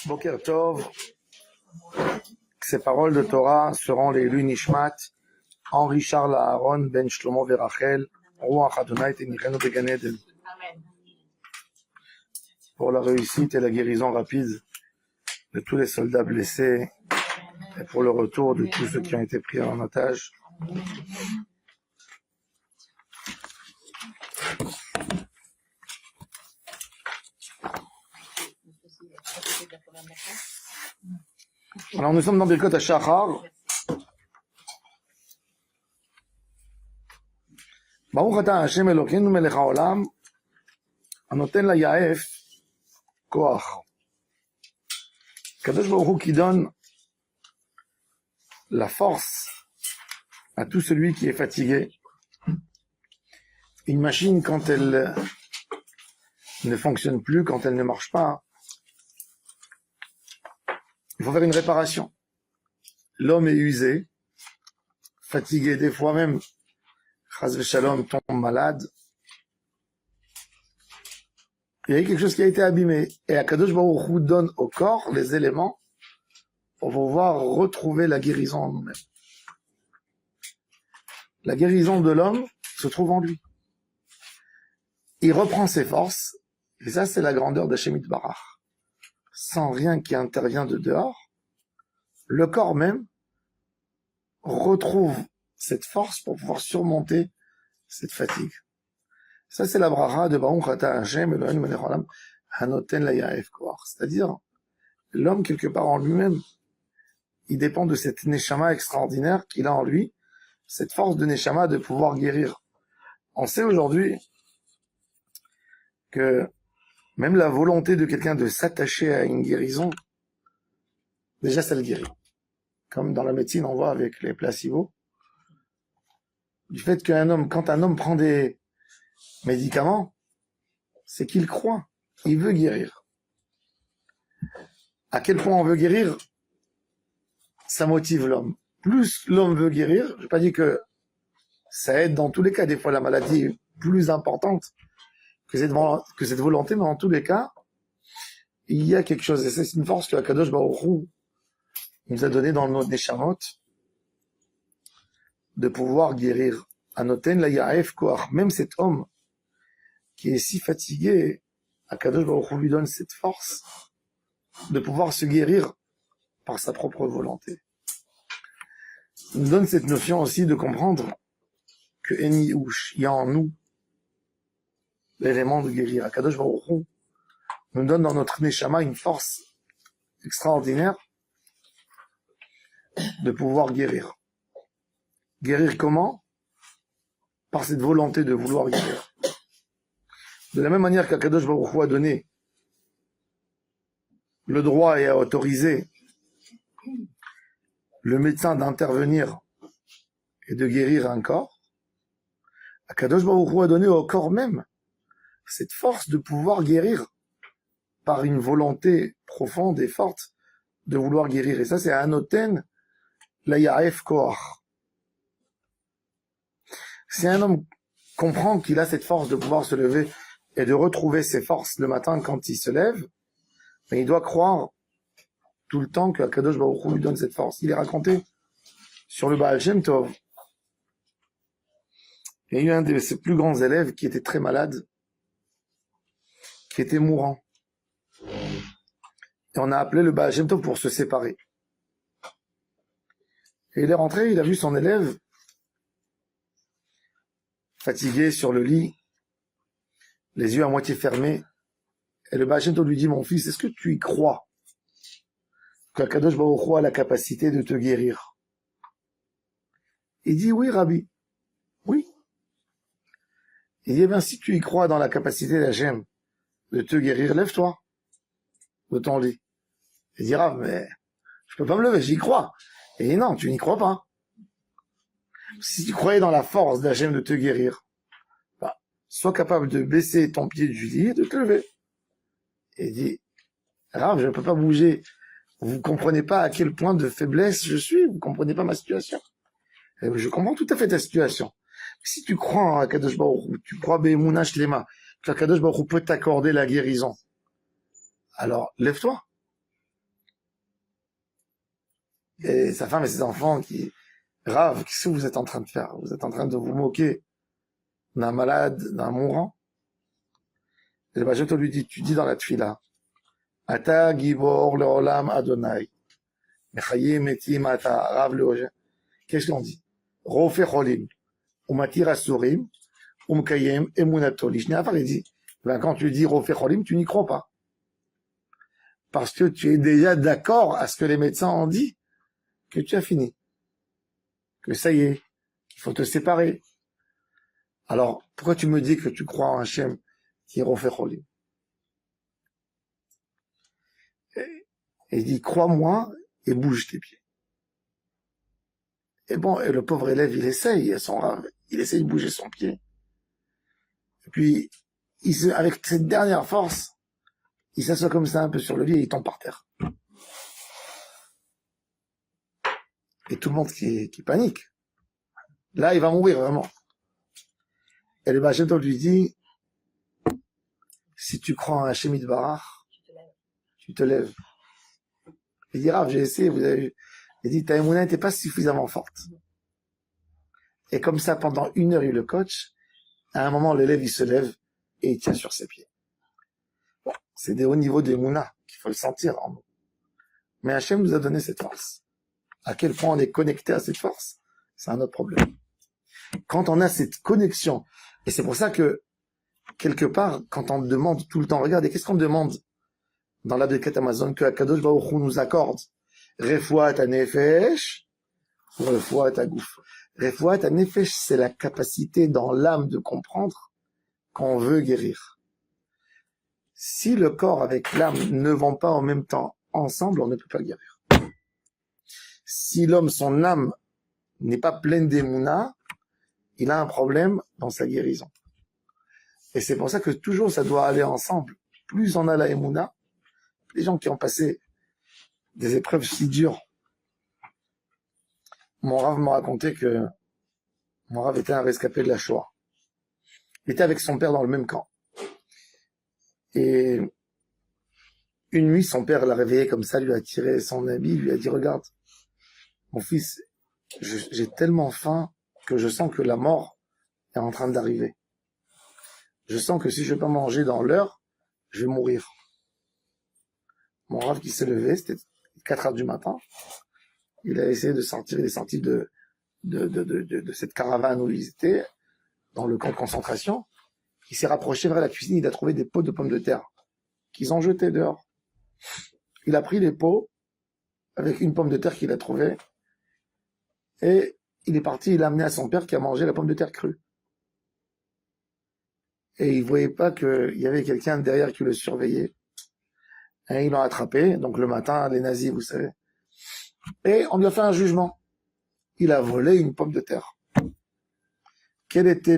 Boker Tov, ces paroles de Torah seront les Nishmat, Henri Charles Aaron, Ben Shlomo Verachel, Ruach Adonai Tenichenu Began Eden. Pour la réussite et la guérison rapide de tous les soldats blessés et pour le retour de tous ceux qui ont été pris en otage. Alors nous sommes dans Birkot HaShachar. Baruch Ata Hashem Elokeinu Melech HaOlam Anoten LaYaef Koach. Kadosh Baruch Hu qui donne la force à tout celui qui est fatigué. Une machine, quand elle ne fonctionne plus, quand elle ne marche pas, il faut faire une réparation. L'homme est usé, fatigué, des fois même, Chas v'Shalom tombe malade. Il y a quelque chose qui a été abîmé. Et Akadosh Baruch Hu donne au corps les éléments pour pouvoir retrouver la guérison en nous-mêmes. La guérison de l'homme se trouve en lui. Il reprend ses forces, et ça c'est la grandeur de Shemit Barach. Sans rien qui intervient de dehors, le corps même retrouve cette force pour pouvoir surmonter cette fatigue. Ça c'est la bracha de Baruch Ata Hashem Eloheinu Melech HaOlam Hanoten LaYaef Koach. C'est-à-dire, l'homme quelque part en lui-même, il dépend de cette neshama extraordinaire qu'il a en lui, cette force de neshama de pouvoir guérir. On sait aujourd'hui que même la volonté de quelqu'un de s'attacher à une guérison, déjà ça le guérit. Comme dans la médecine, on voit avec les placebos, du fait quand un homme prend des médicaments, c'est qu'il croit, il veut guérir. À quel point on veut guérir, ça motive l'homme. Plus l'homme veut guérir, je n'ai pas dit que ça aide dans tous les cas, des fois la maladie est plus importante que cette volonté, mais en tous les cas, il y a quelque chose, et c'est une force que Akadosh Baruch Hu nous a donné dans notre Neshamot, de pouvoir guérir. Anoten LaYaef Koach, même cet homme qui est si fatigué, Akadosh Baruch Hu lui donne cette force de pouvoir se guérir par sa propre volonté. Il nous donne cette notion aussi de comprendre que Eni Ush, il y a en nous l'élément de guérir. Akadosh Baruch Hu nous donne dans notre Neshama une force extraordinaire de pouvoir guérir. Guérir comment? Par cette volonté de vouloir guérir. De la même manière qu'Akadosh Baruch Hu a donné le droit et a autorisé le médecin d'intervenir et de guérir un corps, Akadosh Baruch Hu a donné au corps même cette force de pouvoir guérir par une volonté profonde et forte de vouloir guérir. Et ça, c'est Anoten LaYaef Koach. Si un homme comprend qu'il a cette force de pouvoir se lever et de retrouver ses forces le matin quand il se lève, mais il doit croire tout le temps que Akadosh Baruch Hu lui donne cette force. Il est raconté sur le Baal Shem Tov. Il y a eu un de ses plus grands élèves qui était très malade, qui était mourant. Et on a appelé le Baal Shem Tov pour se séparer. Et il est rentré, il a vu son élève fatigué sur le lit, les yeux à moitié fermés. Et le Baal Shem Tov lui dit, mon fils, est-ce que tu y crois qu'Akadosh Baruch Hu a la capacité de te guérir? Il dit, oui, Rabbi. Oui. Il dit, eh bien, si tu y crois dans la capacité d'Hachem de te guérir, lève-toi de ton lit. Il dit, Rav, mais je peux pas me lever, j'y crois. Et il dit, non, tu n'y crois pas. Si tu croyais dans la force d'Hachem de te guérir, bah, sois capable de baisser ton pied du lit et de te lever. Et il dit, Rav, je ne peux pas bouger. Vous comprenez pas à quel point de faiblesse je suis, vous comprenez pas ma situation. Et je comprends tout à fait ta situation. Si tu crois en Akadosh Baruch Hu, tu crois Be'emunah Shlema, que Akadosh Baruch Hu peut t'accorder la guérison, alors lève-toi. et sa femme et ses enfants qui, Rav, qu'est-ce que vous êtes en train de faire? Vous êtes en train de vous moquer d'un malade, d'un mourant? Et le Bajot lui dit, tu dis dans la tfila, Ata Gibor Leolam Adonai, Mechayim Etim Ata Rav Leoje. Qu'est-ce qu'on dit? Rofe Cholim, Umatir Asurim, Umkayem Emunato. L'Ishneafar, il dit, ben, quand tu dis Rofe Cholim, tu n'y crois pas. Parce que tu es déjà d'accord à ce que les médecins ont dit, que tu as fini. Que ça y est, qu'il faut te séparer. Alors, pourquoi tu me dis que tu crois en Hachem qui est Rofe Cholim? Et il dit, crois-moi et bouge tes pieds. Et bon, et le pauvre élève, il essaye de bouger son pied. Et puis, avec cette dernière force, il s'assoit comme ça un peu sur le lit et il tombe par terre. Et tout le monde qui panique. Là, il va mourir vraiment. Et le Baal Shem Tov lui dit, si tu crois en Hachem Yitbarach, tu te lèves. Il dit, Rav, j'ai essayé, vous avez vu. Il dit, ta émouna n'était pas suffisamment forte. Et comme ça, pendant 1 heure, il le coach. À un moment, l'élève, il se lève et il tient sur ses pieds. Bon, c'est des hauts niveaux d'émouna qu'il faut le sentir en nous. Mais Hachem nous a donné cette force. À quel point on est connecté à cette force, c'est un autre problème. Quand on a cette connexion, et c'est pour ça que, quelque part, quand on demande tout le temps, regardez, qu'est-ce qu'on demande dans la Birkat Amazon que Akadosh Baruch Hu nous accorde? Refuat hanefesh, ou refuat hagouf. Refuat hanefesh, c'est la capacité dans l'âme de comprendre qu'on veut guérir. Si le corps avec l'âme ne vont pas en même temps ensemble, on ne peut pas guérir. Si l'homme, son âme, n'est pas pleine d'émouna, il a un problème dans sa guérison. Et c'est pour ça que toujours ça doit aller ensemble. Plus on a la émouna, les gens qui ont passé des épreuves si dures. Mon Rav m'a raconté que mon Rav était un rescapé de la Shoah. Il était avec son père dans le même camp. Et une nuit, son père l'a réveillé comme ça, lui a tiré son habit, lui a dit, regarde, mon fils, j'ai tellement faim que je sens que la mort est en train d'arriver. Je sens que si je ne vais pas manger dans l'heure, je vais mourir. Mon Rav qui s'est levé, c'était 4 heures du matin. Il a essayé de sortir, il est sorti de cette caravane où ils étaient, dans le camp de concentration. Il s'est rapproché vers la cuisine, il a trouvé des pots de pommes de terre qu'ils ont jetés dehors. Il a pris les pots avec une pomme de terre qu'il a trouvée et il est parti, il l'a amené à son père qui a mangé la pomme de terre crue. Et il voyait pas qu'il y avait quelqu'un derrière qui le surveillait. Et ils l'ont attrapé, donc le matin, les nazis, vous savez. Et on lui a fait un jugement. Il a volé une pomme de terre. Quel était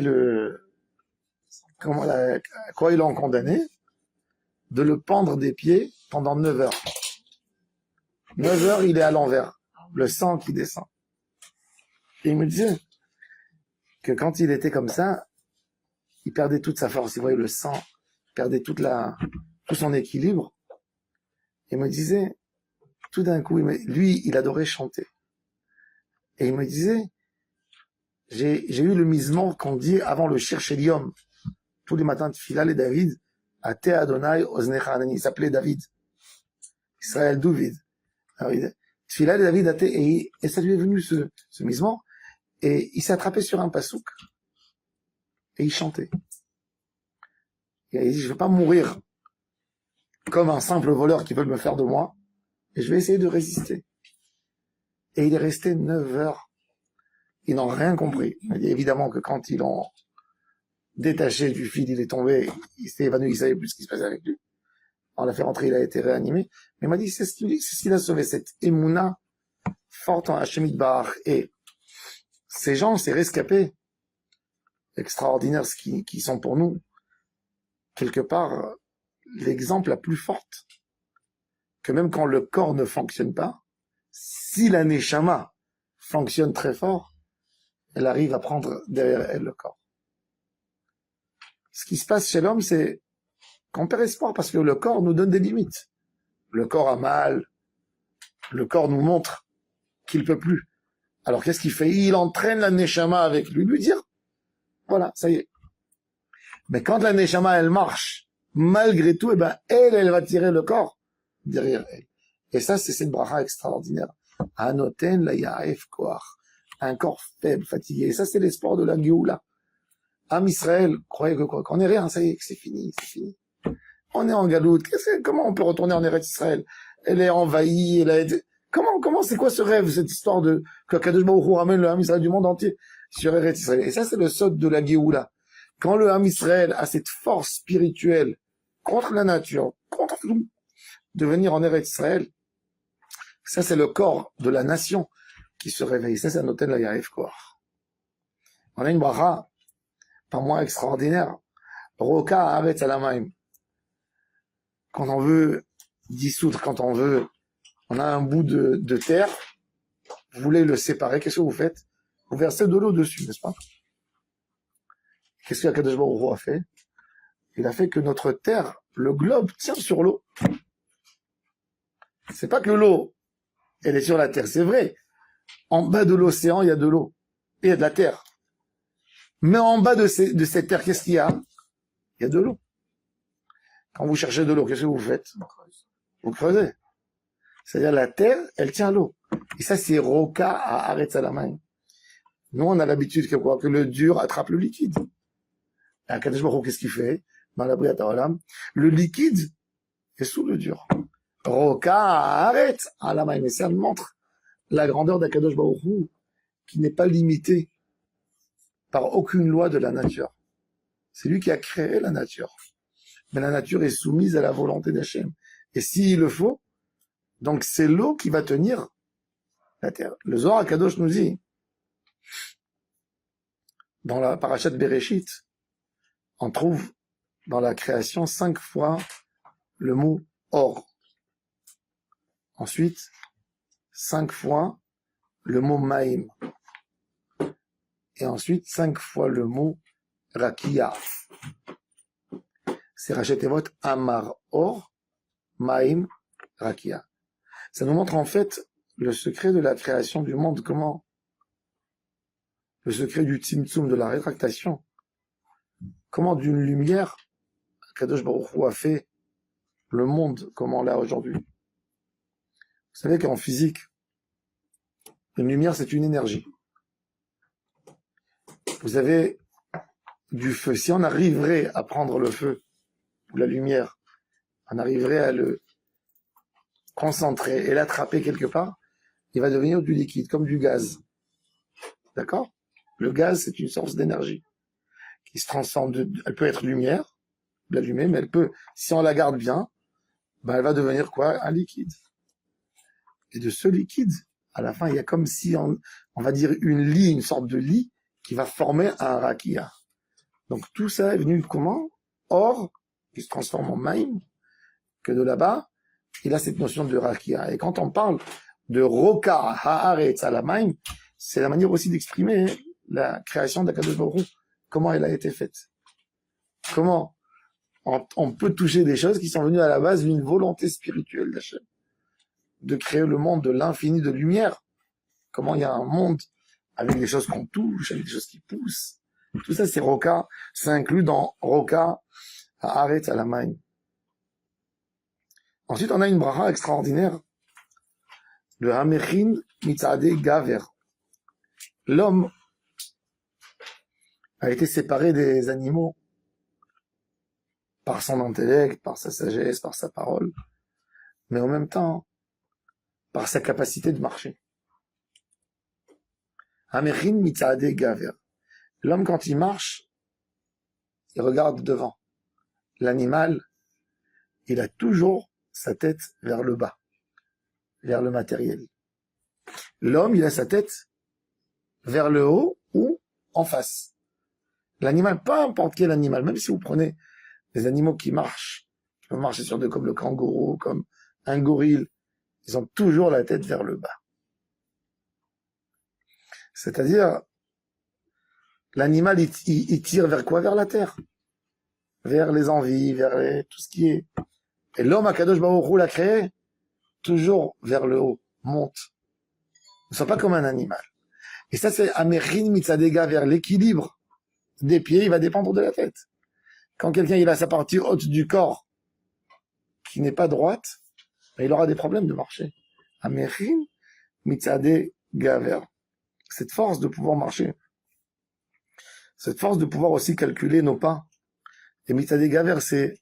quoi ils l'ont condamné? De le pendre des pieds pendant 9 heures. 9 heures, il est à l'envers. Le sang qui descend. Et il me disait que quand il était comme ça, il perdait toute sa force. Il voyait le sang, il perdait tout son équilibre. Il me disait, tout d'un coup, lui, il adorait chanter. Et il me disait, j'ai eu le misement qu'on dit avant le Shir Shelium, tous les matins de Philal et David, Ate Adonai Oznecha Anani. Il s'appelait David. Israël Douvid. Philal et David, Ate, et ça lui est venu ce misement, et il s'est attrapé sur un pasouk, et il chantait. Et il dit, je ne veux pas mourir comme un simple voleur qui veut me faire de moi, et je vais essayer de résister. Et il est resté 9 heures. Ils n'ont rien compris. Il dit évidemment que quand ils l'ont détaché du fil, il est tombé, il s'est évanoui, il savait plus ce qui se passait avec lui. On l'a fait rentrer, il a été réanimé. Mais il m'a dit, c'est ce qu'il a sauvé, cette émouna forte en Hachem Yitbarach. Et ces gens, ces rescapés extraordinaires qui sont pour nous, quelque part, l'exemple la plus forte, que même quand le corps ne fonctionne pas, si la Neshama fonctionne très fort, elle arrive à prendre derrière elle le corps. Ce qui se passe chez l'homme, c'est qu'on perd espoir parce que le corps nous donne des limites. Le corps a mal, le corps nous montre qu'il peut plus. Alors qu'est-ce qu'il fait? Il entraîne la Neshama avec lui dire, voilà, ça y est. Mais quand la Neshama, elle marche, malgré tout, eh ben, elle va tirer le corps derrière elle. Et ça, c'est cette bracha extraordinaire. Anoten la yaef koach. Un corps faible, fatigué. Et ça, c'est l'espoir de la Géoula. Am Israël, croyez que quoi? Qu'on est rien, ça y est, que c'est fini, c'est fini. On est en galoute. Comment on peut retourner en Eretz Israël? Elle est envahie, comment, c'est quoi ce rêve, cette histoire de, que Kadosh Baruch Hu ramène le Ham Israël du monde entier sur Eretz Israël? Et ça, c'est le sot de la Géoula. Quand le Ham Israël a cette force spirituelle contre la nature, contre tout, de venir en Eretz Israël, ça, c'est le corps de la nation qui se réveille. Ça, c'est un hôtel de la Yaref Koach. On a une bracha, par moi, extraordinaire. Roka Haaretz Alamaim. Quand on veut dissoudre, on a un bout de terre, vous voulez le séparer, qu'est-ce que vous faites? Vous versez de l'eau dessus, n'est-ce pas? Qu'est-ce que Kadosh Baruch Hu a fait? Il a fait que notre terre, le globe, tient sur l'eau. C'est pas que l'eau, elle est sur la terre, c'est vrai. En bas de l'océan, il y a de l'eau. Et il y a de la terre. Mais en bas de cette terre, qu'est-ce qu'il y a? Il y a de l'eau. Quand vous cherchez de l'eau, qu'est-ce que vous faites? Vous creusez. C'est-à-dire la terre, elle tient l'eau. Et ça, c'est Roka à Haaretz Alamaim. Nous, on a l'habitude que le dur attrape le liquide. Et à Kadosh Baruch Hu, qu'est-ce qu'il fait? Dans la Briat Haolam, le liquide est sous le dur. Roka à Haaretz Alamaim. Et ça montre la grandeur d'Akadosh Baruch Hu, qui n'est pas limitée par aucune loi de la nature. C'est lui qui a créé la nature. Mais la nature est soumise à la volonté d'Hachem. Et s'il le faut, donc c'est l'eau qui va tenir la terre. Le Zohar HaKadosh nous dit, dans la parashat Bereshit, on trouve dans la création 5 fois le mot or. Ensuite, 5 fois le mot maïm. Et ensuite, 5 fois le mot rakia. C'est Rachetevot Amar Or, Maïm, Rakia. Ça nous montre en fait le secret de la création du monde, comment? Le secret du Tzimtzum, de la rétractation. Comment d'une lumière, Kadosh Baruch Hu a fait le monde comme on l'a aujourd'hui. Vous savez qu'en physique, une lumière c'est une énergie. Vous avez du feu. Si on arriverait à prendre le feu, ou la lumière, on arriverait à le concentrer et l'attraper quelque part, il va devenir du liquide, comme du gaz. D'accord? Le gaz, c'est une source d'énergie qui se transforme elle peut être lumière, l'allumer, mais elle peut, si on la garde bien, ben elle va devenir quoi? Un liquide. Et de ce liquide, à la fin, il y a comme si on va dire une sorte de lit qui va former un rakia. Donc tout ça est venu comment? Or, qui se transforme en maïm, que de là-bas, il a cette notion de rakia. Et quand on parle de roka haaretz alamaim, c'est la manière aussi d'exprimer la création d'Akadosh Baruch Hu, comment elle a été faite. Comment on peut toucher des choses qui sont venues à la base d'une volonté spirituelle d'Hachem, de créer le monde de l'infini de lumière. Comment il y a un monde avec des choses qu'on touche, avec des choses qui poussent. Tout ça, c'est roka, ça inclut dans roka haaretz alamaim. Ensuite, on a une bracha extraordinaire de Hamechin Mitzadeh Gaver. L'homme a été séparé des animaux par son intellect, par sa sagesse, par sa parole, mais en même temps, par sa capacité de marcher. Hamechin Mitzadeh Gaver. L'homme, quand il marche, il regarde devant. L'animal, il a toujours sa tête vers le bas, vers le matériel. L'homme, il a sa tête vers le haut ou en face. L'animal, pas n'importe quel animal, même si vous prenez des animaux qui marchent, qui peuvent marcher sur deux comme le kangourou, comme un gorille, ils ont toujours la tête vers le bas. C'est-à-dire, l'animal, il tire vers quoi? Vers la terre. Vers les envies, vers tout ce qui est. Et l'homme, Akadosh Baruch Hu l'a créé, toujours vers le haut, monte. Ne sois pas comme un animal. Et ça, c'est Amerin Mitzadega vers l'équilibre des pieds, il va dépendre de la tête. Quand quelqu'un il a sa partie haute du corps qui n'est pas droite, il aura des problèmes de marcher. Amerin Mitzadega vers cette force de pouvoir marcher, cette force de pouvoir aussi calculer nos pas. Et Mitzadega vers c'est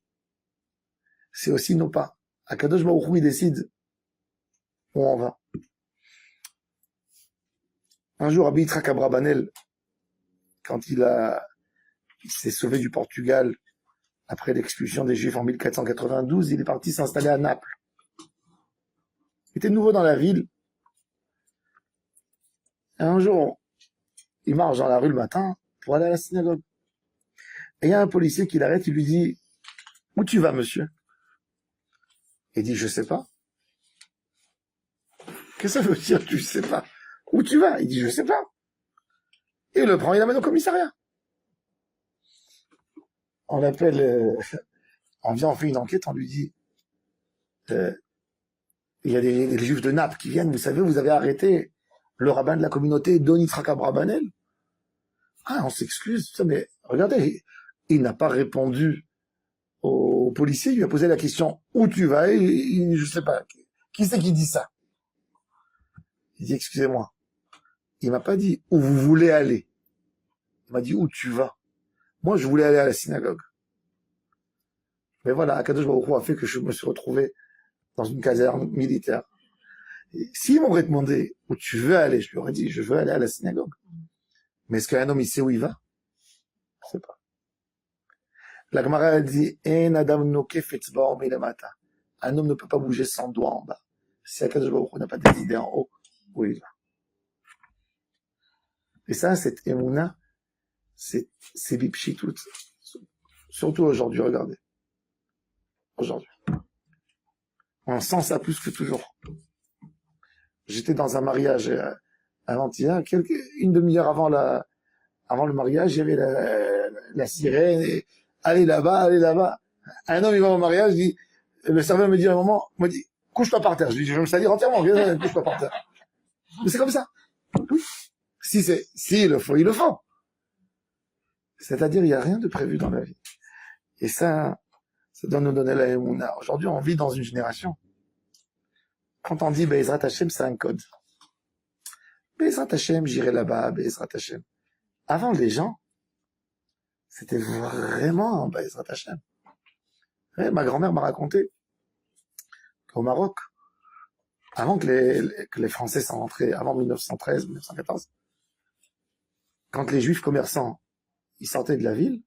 aussi nos pas. Akadosh Baruch Hu, il décide où on va. Un jour, Rabbi Yitzhak Abrabanel, quand il s'est sauvé du Portugal après l'expulsion des Juifs en 1492, il est parti s'installer à Naples. Il était nouveau dans la ville. Et un jour, il marche dans la rue le matin pour aller à la synagogue. Et il y a un policier qui l'arrête, il lui dit « Où tu vas, monsieur ?» Il dit « Je sais pas. » Qu'est-ce que ça veut dire, tu sais pas? Où tu vas? Il dit, je sais pas. Et il le prend, il l'amène au commissariat. On l'appelle, on vient, on fait une enquête, on lui dit, il y a des juifs de Naples qui viennent, vous savez, vous avez arrêté le rabbin de la communauté, Don Yitzhak Abrabanel. Ah, on s'excuse, mais regardez, il n'a pas répondu au policier, il lui a posé la question, où tu vas? Et je sais pas, qui c'est qui dit ça? Il dit, excusez-moi. Il m'a pas dit où vous voulez aller. Il m'a dit où tu vas. Moi, je voulais aller à la synagogue. Mais voilà, Akadosh Baruch Hu a fait que je me suis retrouvé dans une caserne militaire. S'il m'aurait demandé où tu veux aller, je lui aurais dit, je veux aller à la synagogue. Mais est-ce qu'un homme, il sait où il va? Je sais pas. La Gemara a dit, un adam nokef etzba'o milamata. Un homme ne peut pas bouger sans doigt en bas. Si Akadosh Baruch Hu n'a pas décidé en haut, où il va. Et ça, cette émouna, c'est bipchitout. Surtout aujourd'hui, regardez. Aujourd'hui. On sent ça plus que toujours. J'étais dans un mariage avant-hier, une demi-heure avant le mariage, il y avait la sirène, et allez là-bas, allez là-bas. Un homme, il va au mariage, le serveur me dit à un moment, me dit, couche-toi par terre. Je lui dis, je vais me salir entièrement, couche-toi par terre. Mais c'est comme ça. Oui. Si il le faut, il le faut. C'est-à-dire, il n'y a rien de prévu dans la vie. Et ça doit nous donner la émouna. Aujourd'hui, on vit dans une génération. Quand on dit Be'ezrat Hashem, c'est un code. Be'ezrat Hashem, j'irai là-bas, Be'ezrat Hashem. Avant, les gens, c'était vraiment Be'ezrat Hashem. Ouais, ma grand-mère m'a raconté qu'au Maroc, avant que les Français sont rentrés, avant 1913, 1914, quand les Juifs commerçants, ils sortaient de la ville,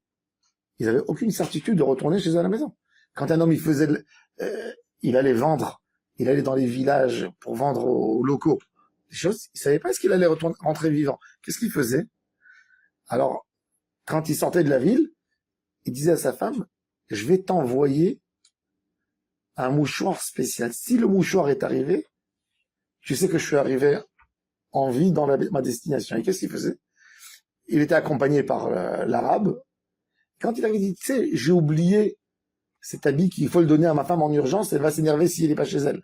ils n'avaient aucune certitude de retourner chez eux à la maison. Quand un homme, il allait vendre, il allait dans les villages pour vendre aux locaux des choses, il savait pas est-ce qu'il allait rentrer vivant. Qu'est-ce qu'il faisait? Alors, quand il sortait de la ville, il disait à sa femme, je vais t'envoyer un mouchoir spécial. Si le mouchoir est arrivé, tu sais que je suis arrivé en vie dans ma destination. Et qu'est-ce qu'il faisait? Il était accompagné par l'arabe. Quand il avait dit, tu sais, j'ai oublié cet habit qu'il faut le donner à ma femme en urgence, elle va s'énerver s'il n'est pas chez elle.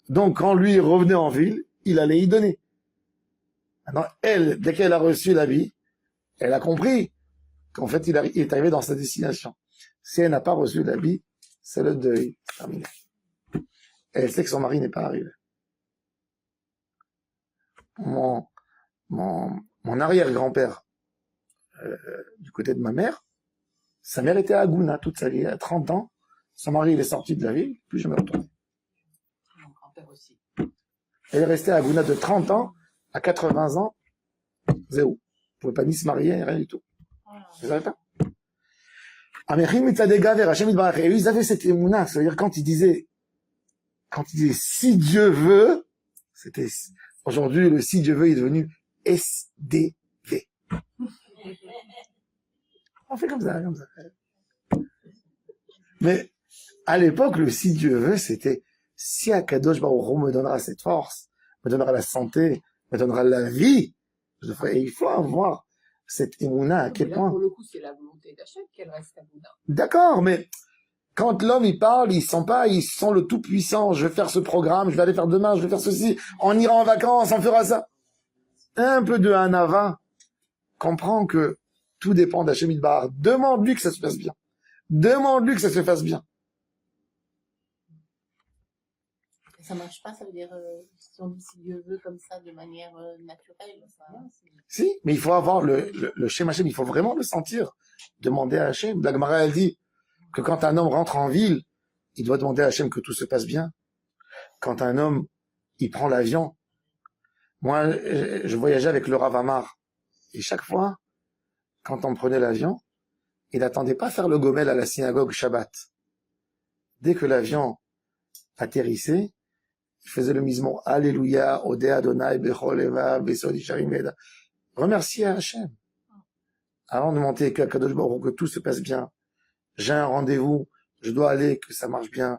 Donc, quand lui revenait en ville, il allait y donner. Maintenant, elle, dès qu'elle a reçu l'habit, elle a compris qu'en fait, il est arrivé dans sa destination. Si elle n'a pas reçu l'habit, c'est le deuil. Terminé. Et elle sait que son mari n'est pas arrivé. Mon arrière-grand-père, du côté de ma mère, sa mère était à Agouna toute sa vie, à 30 ans. Son mari, il est sorti de la ville, plus jamais retourné. Mon grand-père aussi. Elle est restée à Agouna de 30 ans à 80 ans, zéro. Elle ne pouvait pas ni se marier, rien du tout. Vous savez pas? Et ils avaient cette émouna, c'est-à-dire quand ils disaient si Dieu veut, c'était, aujourd'hui, le si Dieu veut est devenu SDV. On fait comme ça. Mais, à l'époque, le si Dieu veut, c'était, si Akadosh Baruch Hu me donnera cette force, me donnera la santé, me donnera la vie, je le ferai. Et il faut avoir cette émouna à quel point. Pour le coup, c'est la volonté d'Hachem qu'elle reste à Bouddha. D'accord, mais, Quand l'homme, il parle, il sent pas, il sent le tout-puissant. Je vais faire ce programme, je vais aller faire demain, je vais faire ceci. On ira en vacances, on fera ça. Un peu de Hanava comprend que tout dépend d'Hachem Idbar. Demande-lui que ça se passe bien. Demande-lui que ça se fasse bien. Ça marche pas, ça veut dire, si on dit si Dieu veut comme ça, de manière naturelle. Ça, si, mais il faut avoir le Shem Hachem, il faut vraiment le sentir. Demander à Hachem. La Gemara, elle dit que quand un homme rentre en ville, il doit demander à Hachem que tout se passe bien. Quand un homme, il prend l'avion. Moi, je voyageais avec le Rav Amar. Et chaque fois, quand on prenait l'avion, il n'attendait pas faire le gomel à la synagogue Shabbat. Dès que l'avion atterrissait, il faisait le misement Alléluia, Odé Adonai, Bechol Eva, Besod Isharim Veda. Remercier à Hachem. Avant de monter Kadosh Baruch Hu, que tout se passe bien. J'ai un rendez-vous, je dois aller, que ça marche bien.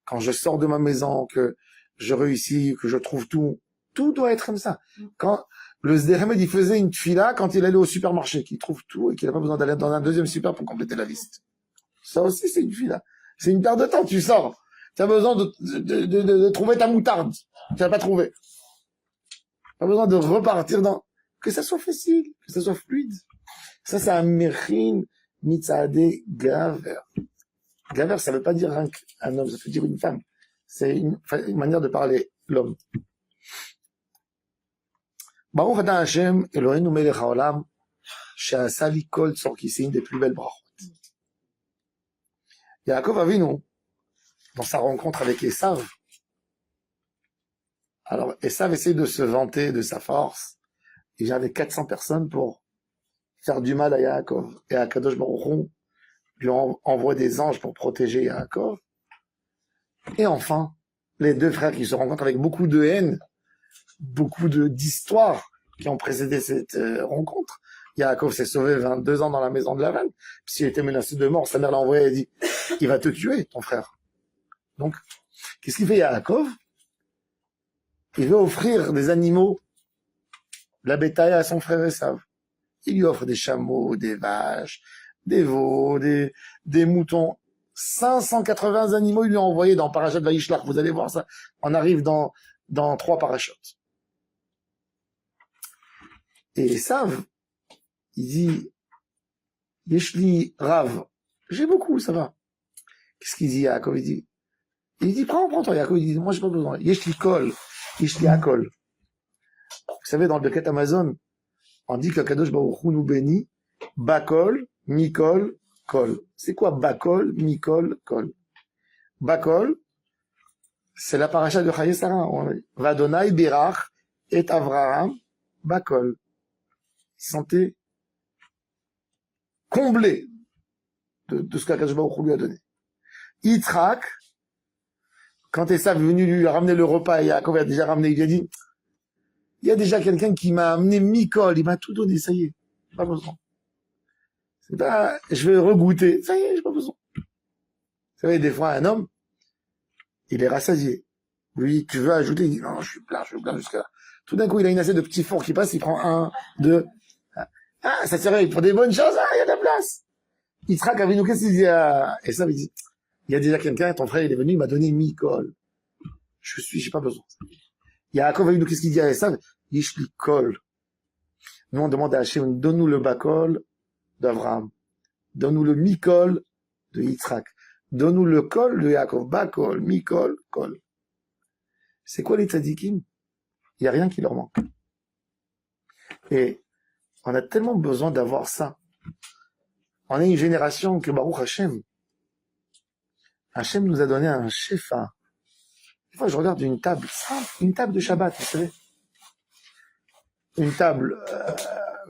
Quand je sors de ma maison, que je réussis, que je trouve tout doit être comme ça. Quand le Sdermed, il faisait une tfila quand il allait au supermarché, qu'il trouve tout et qu'il n'a pas besoin d'aller dans un deuxième super pour compléter la liste. Ça aussi, c'est une tfila. C'est une perte de temps, tu sors. Tu as besoin de trouver ta moutarde. Tu l'as pas trouvé. Tu as besoin de repartir dans... Que ça soit facile, que ça soit fluide. Ça, c'est un mechin mitzadeh gaver. Gaver, ça veut pas dire un homme, ça veut dire une femme. C'est une manière de parler l'homme. Baruch Ata Hashem, Eloheinu melech haolam, she'asa li kol tzorki, c'est une des plus belles brachot. Yaakov Avinu, dans sa rencontre avec Esav, alors Esav essaie de se vanter de sa force, il vient avec 400 personnes pour faire du mal à Yaakov, et Akadosh Baruch Hu lui envoie des anges pour protéger Yaakov, et enfin, les deux frères qui se rencontrent avec beaucoup de haine, beaucoup d'histoires qui ont précédé cette rencontre. Yaakov s'est sauvé 22 ans dans la maison de Lavan. S'il était menacé de mort, sa mère l'a envoyé et dit, il va te tuer, ton frère. Donc, qu'est-ce qu'il fait Yaakov? Il veut offrir des animaux, la bétail à son frère Esav. Il lui offre des chameaux, des vaches, des veaux, des moutons. 580 animaux, il lui a envoyé dans Parashat Vayishlach. Vous allez voir ça. On arrive dans 3 parachutes. Et Esav, il dit, Yeshli Rav, j'ai beaucoup, ça va. Qu'est-ce qu'il dit Yaakov? Il dit, prends-toi, Yaakov. Il dit, moi, j'ai pas besoin. Yeshli Kol, Yeshli Akol. Vous savez, dans le Birkat Amazon, on dit que Kadosh Baruch Hu nous bénit, Bakol, Mikol, Kol. C'est quoi Bakol, Mikol, Kol? Bakol, c'est la paracha de Chaye Sarah. Vadonai Birach et Avraham, Bakol. Il se sentait comblé de ce qu'Akadosh Baruch Hu lui a donné. Yitzhak, quand Esav est venu lui ramener le repas, et Yaakov a déjà ramené, il lui a dit, il y a déjà quelqu'un qui m'a amené Mikol, il m'a tout donné, ça y est, pas besoin. C'est pas, je vais regoûter, ça y est, j'ai pas besoin. Vous savez, des fois, un homme, il est rassasié. Lui, tu veux ajouter, il dit, non, je suis plein jusqu'à là. Tout d'un coup, il a une assiette de petits fours qui passe, il prend 1, 2, ah, ça serait pour des bonnes choses, il y a de la place. Yitzhak Avinu, qu'est-ce qu'il dit à Esav? Il dit, il y a déjà quelqu'un, ton frère, il est venu, il m'a donné Mikol. J'ai pas besoin. Yaakov Avinu, qu'est-ce qu'il dit à Esav? Yishli Kol. Nous, on demande à Hachem, donne-nous le Bakol d'Avraham. Donne-nous le Mikol de Yitzhak. Donne-nous le Kol de Yaakov. Bakol, Mikol, Kol. C'est quoi les tzadikim? Il n'y a rien qui leur manque. Et on a tellement besoin d'avoir ça. On est une génération que Baruch Hashem. Hashem nous a donné un shefa. Des fois, je regarde une table simple, une table de Shabbat, vous savez. Une table,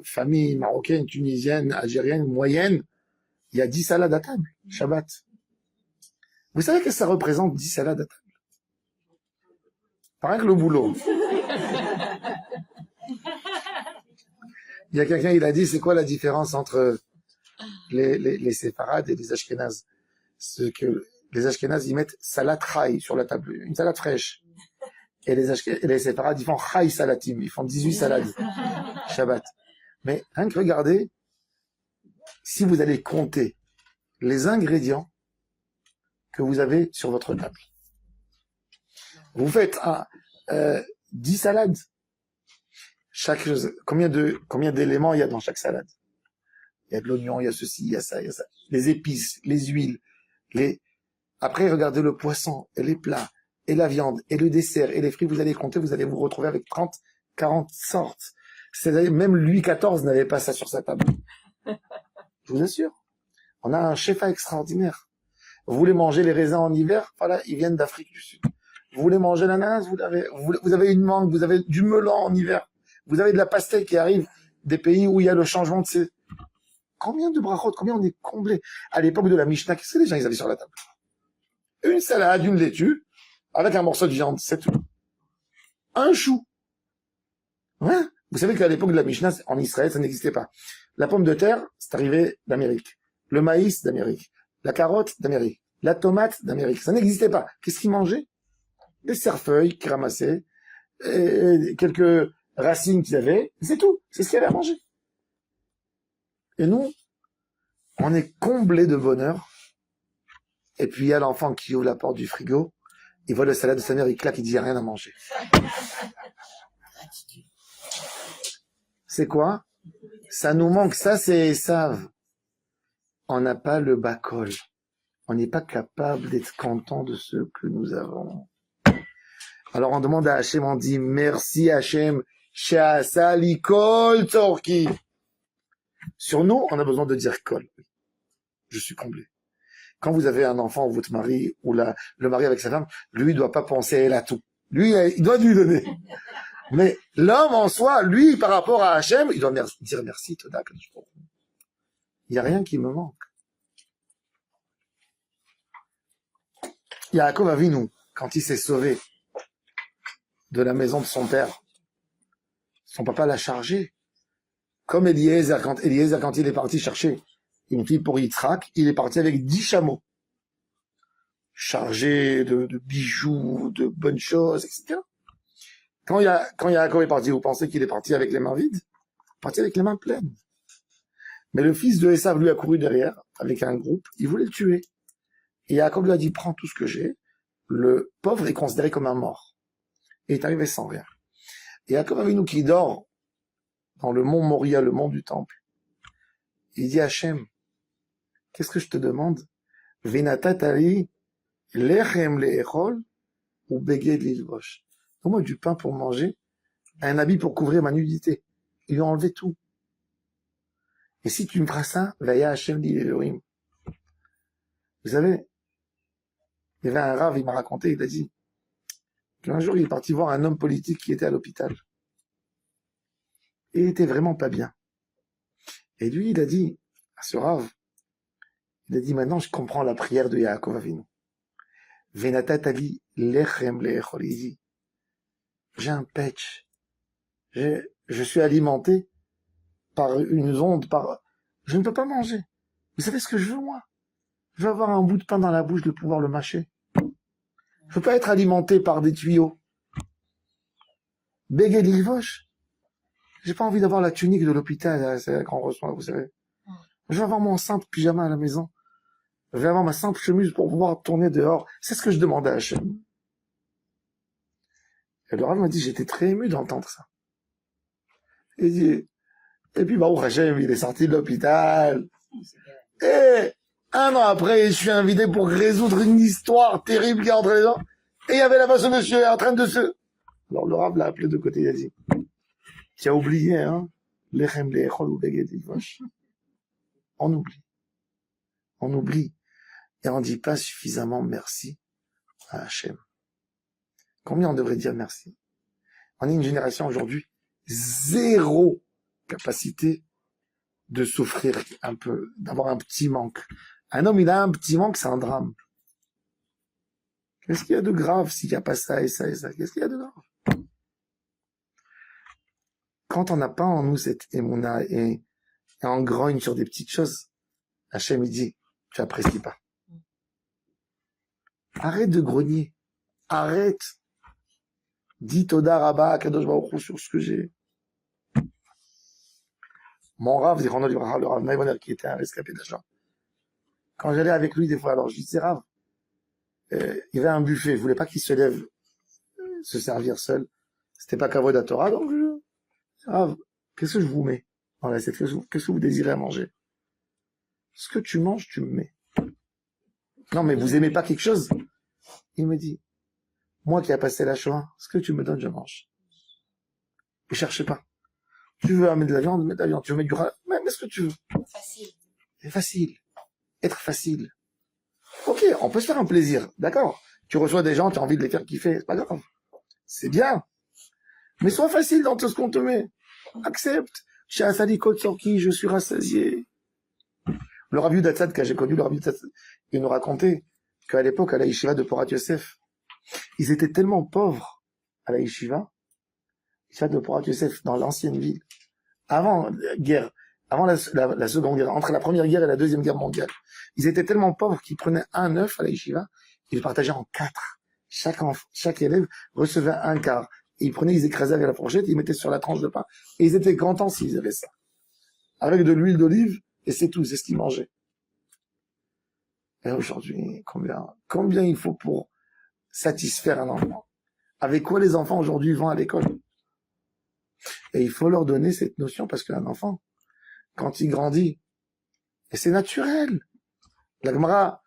famille marocaine, tunisienne, algérienne, moyenne. Il y a 10 salades à table, Shabbat. Vous savez que ça représente 10 salades à table? Pareil que le boulot. Il y a quelqu'un, il a dit, c'est quoi la différence entre les séfarades et les ashkénazes? C'est que les ashkénazes, ils mettent salade chai sur la table, une salade fraîche. Et les séfarades, ils font chai salatim, ils font 18 salades, Shabbat. Mais rien que regardez, si vous allez compter les ingrédients, que vous avez sur votre table. Vous faites 10 salades. Combien d'éléments il y a dans chaque salade? Il y a de l'oignon, il y a ceci, il y a ça, il y a ça. Les épices, les huiles, Après, regardez le poisson, et les plats, et la viande, et le dessert, et les fruits, vous allez compter, vous allez vous retrouver avec 30, 40 sortes. C'est-à-dire, même Louis XIV n'avait pas ça sur sa table. Je vous assure. On a un chef extraordinaire. Vous voulez manger les raisins en hiver? Voilà, ils viennent d'Afrique du Sud. Vous voulez manger l'ananas? Vous avez une mangue, vous avez du melon en hiver. Vous avez de la pastèque qui arrive des pays où il y a le changement de ces... Combien de brachot, combien on est comblé? À l'époque de la Mishnah, qu'est-ce que les gens ils avaient sur la table? Une salade, une laitue, avec un morceau de viande, c'est tout. Un chou. Ouais. Vous savez qu'à l'époque de la Mishnah, en Israël, ça n'existait pas. La pomme de terre, c'est arrivé d'Amérique. Le maïs, d'Amérique. La carotte, d'Amérique. La tomate, d'Amérique. Ça n'existait pas. Qu'est-ce qu'ils mangeaient? Des cerfeuilles qu'ils ramassaient, et quelques racines qu'ils avaient, c'est tout. C'est ce qu'il y avait à manger. Et nous, on est comblés de bonheur. Et puis il y a l'enfant qui ouvre la porte du frigo, il voit le salade de sa mère, il claque, il dit, il n'y a rien à manger. C'est quoi? Ça nous manque, ça c'est savent. On n'a pas le bas-col. On n'est pas capable d'être content de ce que nous avons. Alors on demande à Hachem, on dit, merci Hachem, Sha'asa likol torki. Sur nous, on a besoin de dire kol. Je suis comblé. Quand vous avez un enfant ou votre mari, ou le mari avec sa femme, lui, il doit pas penser à elle à tout. Lui, il doit lui donner. Mais l'homme en soi, lui, par rapport à Hachem, il doit dire merci, Toda. Il n'y a rien qui me manque. Yaakov Avinu, quand il s'est sauvé de la maison de son père, son papa l'a chargé. Comme Eliezer, quand il est parti chercher une fille pour Yitzhak, il est parti avec 10 chameaux, chargés de bijoux, de bonnes choses, etc. Quand Yaakov est parti, vous pensez qu'il est parti avec les mains vides? Il est parti avec les mains pleines. Mais le fils de Esav lui a couru derrière, avec un groupe, il voulait le tuer. Et Yaakov lui a dit, prends tout ce que j'ai. Le pauvre est considéré comme un mort. Et il est arrivé sans rien. Et Yaakov Avinu qui dort dans le mont Moria, le mont du temple, il dit à Hachem, qu'est-ce que je te demande? Venatatali lechem leechol ou beged lilvosh. Donne-moi du pain pour manger, un habit pour couvrir ma nudité. Ils lui ont enlevé tout. Et si tu me feras ça, vaya Hachem dit Elohim. Vous savez, il y avait un rave, il m'a raconté, il a dit qu'un jour il est parti voir un homme politique qui était à l'hôpital. Et il était vraiment pas bien. Et lui, il a dit, à ce rave, il a dit, maintenant je comprends la prière de Yaakov Avinu. Venatatali lechem leechol. Il dit, j'ai un patch. Je suis alimenté par une onde, je ne peux pas manger. Vous savez ce que je veux, moi? Je veux avoir un bout de pain dans la bouche, de pouvoir le mâcher. Je veux pas être alimenté par des tuyaux. Beged lilvosh. J'ai pas envie d'avoir la tunique de l'hôpital, c'est qu'on reçoit, vous savez. Je veux avoir mon simple pyjama à la maison. Je veux avoir ma simple chemise pour pouvoir tourner dehors. C'est ce que je demandais à Hachem. Et le Rav m'a dit, j'étais très ému d'entendre ça. Il dit, et puis Baruch Hachem, il est sorti de l'hôpital. Et un an après, je suis invité pour résoudre une histoire terrible qui est entre les gens. Et il y avait là-bas ce monsieur en train de se... Alors le Rav l'a appelé de côté, il a dit, tu as oublié, hein, lechem leechol ou beged lilvosh. On oublie. On oublie. Et on ne dit pas suffisamment merci à Hachem. Combien on devrait dire merci? On est une génération aujourd'hui, zéro capacité de souffrir un peu, d'avoir un petit manque. Un homme, il a un petit manque, c'est un drame. Qu'est-ce qu'il y a de grave s'il n'y a pas ça et ça et ça? Qu'est-ce qu'il y a de grave? Quand on n'a pas en nous cette émouna et on grogne sur des petites choses, Hachem, il dit, tu apprécies pas. Arrête de grogner. Arrête. Dis Toda Rabba Kadosh Baruch Hu sur ce que j'ai. Mon Rav, le Rav Naïvoner, qui était un rescapé d'agent. Quand j'allais avec lui des fois, alors je disais, Rav, il y avait un buffet, il voulait pas qu'il se lève se servir seul. C'était pas Kavod à Torah, donc qu'est-ce que je vous mets dans l'assiette? Qu'est-ce que vous désirez à manger? Ce que tu manges, tu me mets. Non, mais vous aimez pas quelque chose? Il me dit, moi qui a passé la Shoah, ce que tu me donnes, je mange. Ne cherchez pas. Tu veux mettre de la viande, mets de la viande. Tu veux mettre du rat, mets ce que tu veux. Facile. C'est facile. Être facile. Ok, on peut se faire un plaisir, d'accord. Tu reçois des gens, tu as envie de les faire kiffer, c'est pas grave. C'est bien. Mais sois facile dans tout ce qu'on te met. Accepte. Chez Asadi Kotsorki, je suis rassasié. Le Rav Yudatzad, que j'ai connu, le Rav Yudatzad, il nous racontait qu'à l'époque, à la yeshiva de Porat Yosef, ils étaient tellement pauvres à la yeshiva de Porat Yosef, dans l'ancienne ville, avant la guerre, avant la seconde guerre, entre la première guerre et la deuxième guerre mondiale. Ils étaient tellement pauvres qu'ils prenaient un œuf à la yeshiva, ils le partageaient en 4. Chaque élève recevait un quart. Et ils écrasaient avec la fourchette, ils mettaient sur la tranche de pain. Et ils étaient contents s'ils avaient ça. Avec de l'huile d'olive, et c'est tout, c'est ce qu'ils mangeaient. Et aujourd'hui, combien il faut pour satisfaire un enfant? Avec quoi les enfants aujourd'hui vont à l'école? Et il faut leur donner cette notion, parce qu'un enfant, quand il grandit, et c'est naturel. La Gemara,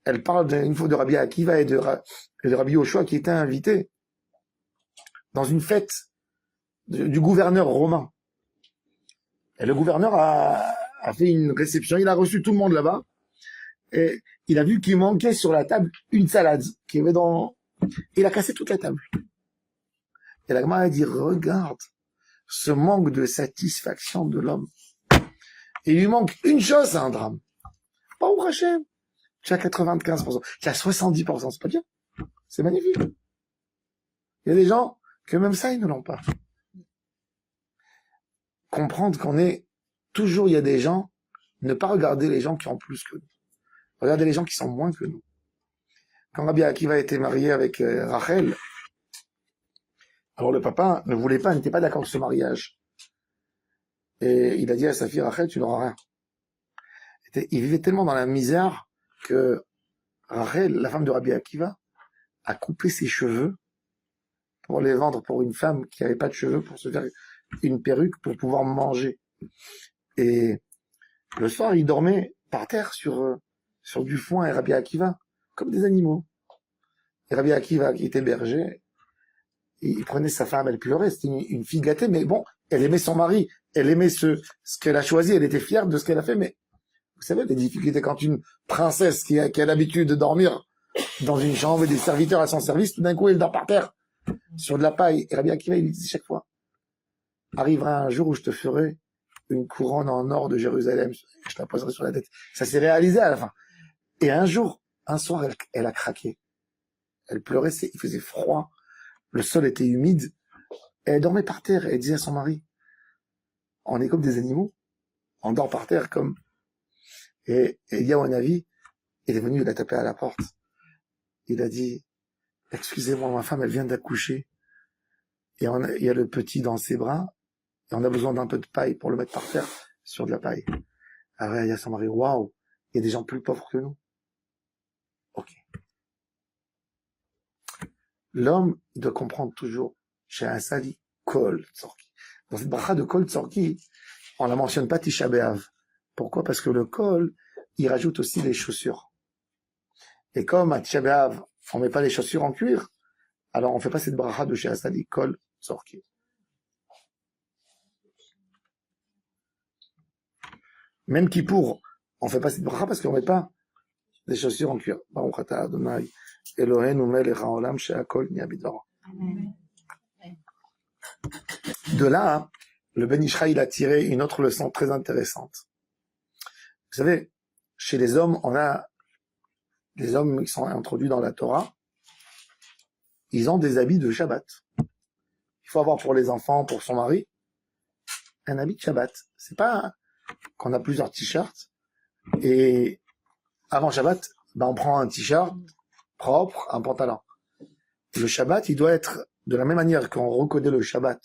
elle parle d'une fois de Rabbi Akiva et de Rabbi Yoshua qui étaient invités dans une fête du gouverneur romain. Et le gouverneur a fait une réception, il a reçu tout le monde là-bas, et il a vu qu'il manquait sur la table une salade qui avait il a cassé toute la table. Et la Gemara a dit, regarde ce manque de satisfaction de l'homme. Et il lui manque une chose, c'est un drame. Pas au Hachem. Tu as 95%, tu as 70%, c'est pas bien. C'est magnifique. Il y a des gens que même ça, ils ne l'ont pas. Comprendre il y a des gens, ne pas regarder les gens qui ont plus que nous. Regarder les gens qui sont moins que nous. Quand Rabbi Akiva était marié avec Rachel, alors le papa n'était pas d'accord avec ce mariage. Et il a dit à sa fille Rachel, tu n'auras rien. Il vivait tellement dans la misère que Rachel, la femme de Rabbi Akiva, a coupé ses cheveux pour les vendre pour une femme qui n'avait pas de cheveux, pour se faire une perruque pour pouvoir manger. Et le soir, il dormait par terre sur du foin et Rabbi Akiva, comme des animaux. Et Rabbi Akiva, qui était berger, il prenait sa femme, elle pleurait, c'était une fille gâtée, mais bon, elle aimait son mari, elle aimait ce qu'elle a choisi, elle était fière de ce qu'elle a fait, mais vous savez, les difficultés quand une princesse qui a l'habitude de dormir dans une chambre et des serviteurs à son service, tout d'un coup, elle dort par terre, sur de la paille. Et Rabbi Akiva, il lui dit chaque fois, arrivera un jour où je te ferai une couronne en or de Jérusalem, je te la poserai sur la tête. Ça s'est réalisé à la fin. Et un soir, elle a craqué. Elle pleurait, il faisait froid, le sol était humide, et elle dormait par terre, et elle disait à son mari, on est comme des animaux, on dort par terre comme... Et Eliyahu Hanavi, il est venu, il a tapé à la porte. Il a dit, excusez-moi, ma femme, elle vient d'accoucher. Et il y a le petit dans ses bras, et on a besoin d'un peu de paille pour le mettre par terre, sur de la paille. Alors il y a son mari, waouh, il y a des gens plus pauvres que nous. Ok. L'homme, il doit comprendre toujours, chez un sali, Kol Tzorki. Dans cette bracha de Kol Tzorki, on la mentionne pas Tisha B'Av. Pourquoi? Parce que le Kol, il rajoute aussi les chaussures. Et comme à Tisha B'Av, on met pas les chaussures en cuir, alors on fait pas cette bracha de chez Asadi, Kol Tzorki. Même Kippour, on fait pas cette bracha parce qu'on met pas des chaussures en cuir. Baruch atah Adonai, Eloheinu melech haolam she'akol nהיה bidvaro. De là, le Ben Ishraï, il a tiré une autre leçon très intéressante. Vous savez, chez les hommes, on a des hommes qui sont introduits dans la Torah, ils ont des habits de Shabbat. Il faut avoir pour les enfants, pour son mari, un habit de Shabbat. C'est pas qu'on a plusieurs t-shirts, et avant Shabbat, on prend un t-shirt propre, un pantalon. Le Shabbat, il doit être de la même manière qu'on reconnaît le Shabbat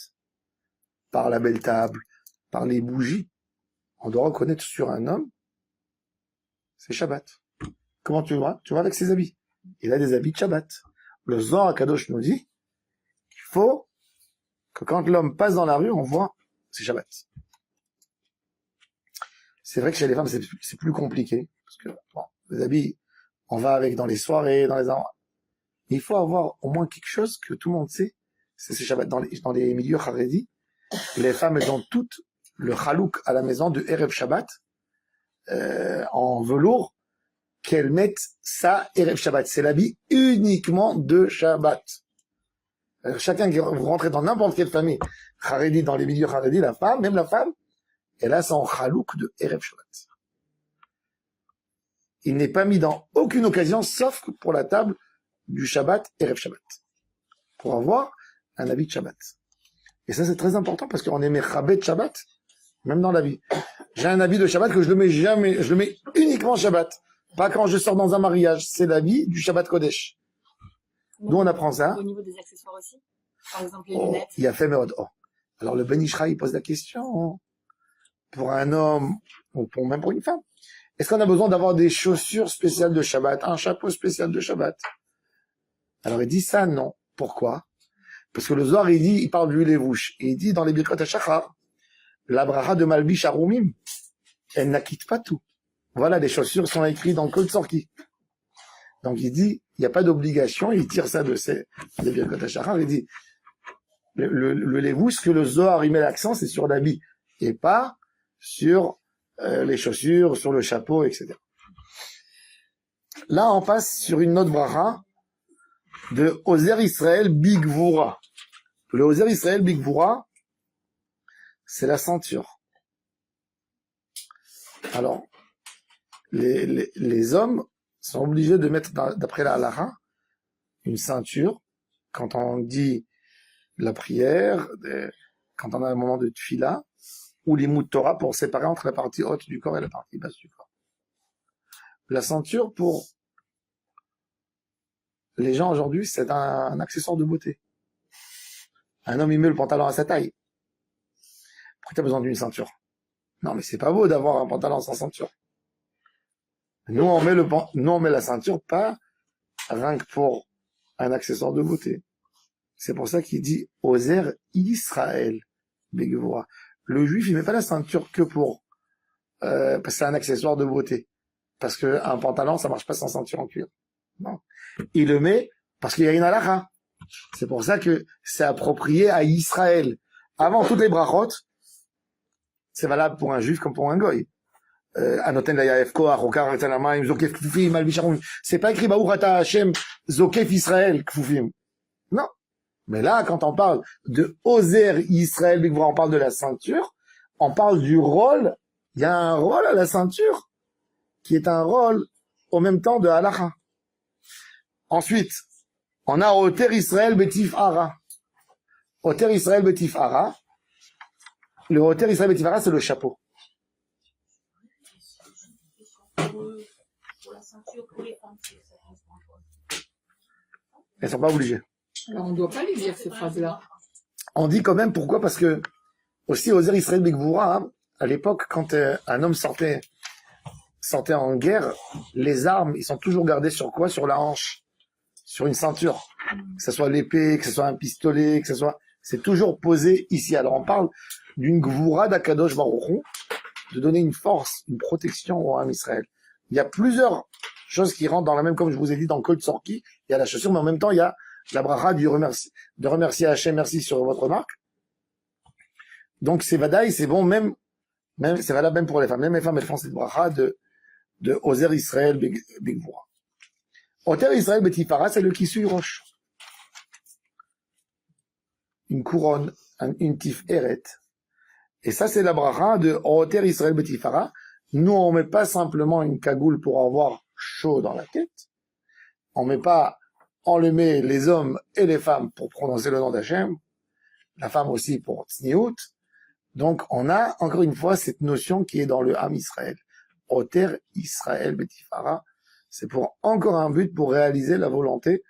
par la belle table, par les bougies, on doit reconnaître sur un homme, c'est Shabbat. Comment tu vois? Tu vois avec ses habits. il a des habits de Shabbat. Le Zohar HaKadosh nous dit qu'il faut que quand l'homme passe dans la rue, on voit c'est Shabbat. C'est vrai que chez les femmes, c'est plus compliqué. Parce que, bon, les habits, on va avec dans les soirées, dans les endroits. Il faut avoir au moins quelque chose que tout le monde sait. C'est Shabbat. Dans les milieux Haredi, les femmes, elles ont toutes le chalouk à la maison de Erev Shabbat, en velours, qu'elles mettent ça Erev Shabbat. C'est l'habit uniquement de Shabbat. Alors, chacun qui rentre dans n'importe quelle famille Haredi, dans les milieux Haredi, la femme, même la femme, elle a son chalouk de Erev Shabbat. Il n'est pas mis dans aucune occasion, sauf pour la table du Shabbat, Erev Shabbat. Pour avoir un habit de Shabbat. Et ça, c'est très important parce qu'on est mechabé de Shabbat, même dans la vie. J'ai un habit de Shabbat que je le mets jamais, je le mets uniquement Shabbat. Pas quand je sors dans un mariage. C'est l'habit du Shabbat Kodesh. D'où on apprend ça. Au niveau des accessoires aussi. Par exemple, les lunettes. Il y a fait Meod. Oh. Alors, le Ben Ishra, il pose la question. Pour un homme, ou même pour une femme. Est-ce qu'on a besoin d'avoir des chaussures spéciales de Shabbat? Un chapeau spécial de Shabbat? Alors, il dit ça, non. Pourquoi? Parce que le Zohar, il parle du levouche. Et il dit dans les Birkot HaShachar, la bracha de Malbish Arumim, elle n'acquitte pas tout. Voilà, les chaussures sont écrites dans Kol Tzorki. Donc il dit, il n'y a pas d'obligation, il tire ça de des Birkot HaShachar, il dit, le levouche, que le Zohar, il met l'accent, c'est sur l'habit, et pas sur les chaussures, sur le chapeau, etc. Là, on passe sur une autre bracha de Ozer Israël Bigvura. Le Ozer Israël Bigvura, c'est la ceinture. Alors, les hommes sont obligés de mettre, d'après la halakha, une ceinture quand on dit la prière, quand on a un moment de tfila, ou les Torah pour séparer entre la partie haute du corps et la partie basse du corps. La ceinture, pour les gens aujourd'hui, c'est un accessoire de beauté. Un homme, il met le pantalon à sa taille. Pourquoi tu as besoin d'une ceinture? Non, mais c'est pas beau d'avoir un pantalon sans ceinture. Nous, on met la ceinture pas rien que pour un accessoire de beauté. C'est pour ça qu'il dit Ozer Israël Begvura. Le juif, il met pas la ceinture que pour parce que c'est un accessoire de beauté. Parce que un pantalon, ça marche pas sans ceinture en cuir. Non. Il le met parce qu'il y a une halakha. C'est pour ça que c'est approprié à Israël. Avant toutes les brachot, c'est valable pour un juif comme pour un goy. Anoten la yaef koach, okar etel hamayim, zokef kfufim, al bisharum. C'est pas écrit Baruch ata Hashem, zokef Israël kfufim. Non. Mais là, quand on parle de Ozer Israël, on parle de la ceinture, on parle du rôle. Il y a un rôle à la ceinture qui est un rôle au même temps de halakha. Ensuite, on a Oter Israël Betif Hara. Oter Israël Betif Hara. Le Oter Israël Betif Hara, c'est le chapeau. Pour la ceinture, pour les femmes, Elles sont pas obligées. Alors, on ne doit pas les dire, ces phrases-là. On dit quand même pourquoi, parce que aussi Ozer Israël Bigvura, hein, à l'époque, quand un homme sortait en guerre, les armes, ils sont toujours gardés sur quoi? Sur la hanche, sur une ceinture. Que ce soit l'épée, que ce soit un pistolet, que ce soit, c'est toujours posé ici. Alors on parle d'une Gvura d'Akadosh Baruch Hu, de donner une force, une protection au Ham Israël. Il y a plusieurs choses qui rentrent dans la même, comme je vous ai dit, dans Kol Tzorki, il y a la chaussure, mais en même temps, il y a la bracha de remercier Hachem, merci sur votre marque. Donc c'est vadaï, c'est bon, même c'est valable même pour les femmes. Même les femmes, elles font cette bracha de Ozer Israël Bigvura. Oter Israël Betifara, c'est le Kisui Roche. Une couronne, une tif eret. Et ça, c'est la bracha de Oter Israël Betifara. Nous, on met pas simplement une cagoule pour avoir chaud dans la tête. On le met les hommes et les femmes pour prononcer le nom d'Hachem. La femme aussi pour Tzniut. Donc, on a, encore une fois, cette notion qui est dans le Ham Israël. Oter Israël Betifara. C'est pour encore un but pour réaliser la volonté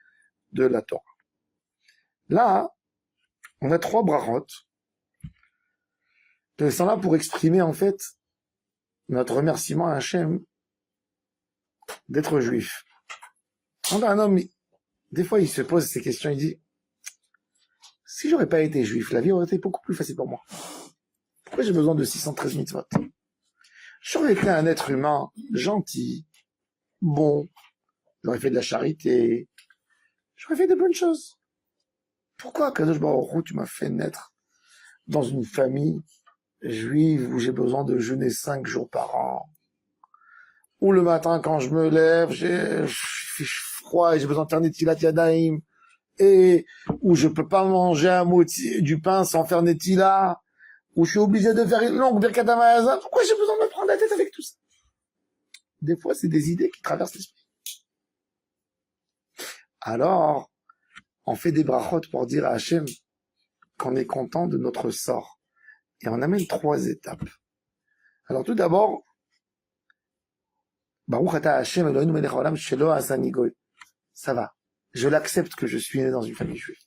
de la Torah. Là, on a 3 brachot. Elles sont là pour exprimer, en fait, notre remerciement à Hachem d'être juif. Quand un homme, des fois, il se pose ces questions, il dit, si j'aurais pas été juif, la vie aurait été beaucoup plus facile pour moi. Pourquoi j'ai besoin de 613 mitzvot? J'aurais été un être humain gentil, bon, j'aurais fait de la charité, j'aurais fait de bonnes choses. Pourquoi, Kadosh Baruch Hu, tu m'as fait naître dans une famille juive où j'ai besoin de jeûner 5 jours par an? Où le matin, quand je me lève, j'ai froid et j'ai besoin de faire Netilat Yadayim, et où je peux pas manger un moti, du pain sans faire Netila, où je suis obligé de faire une longue Birkat Hamazon. Pourquoi j'ai besoin de me prendre la tête avec tout ça? Des fois, c'est des idées qui traversent l'esprit. Alors, on fait des brachot pour dire à Hachem qu'on est content de notre sort. Et on amène 3 étapes. Alors tout d'abord, Baruch ata Hachem Eloheinu melech haolam shelo asani goy. Ça va. Je l'accepte que je suis né dans une famille juive.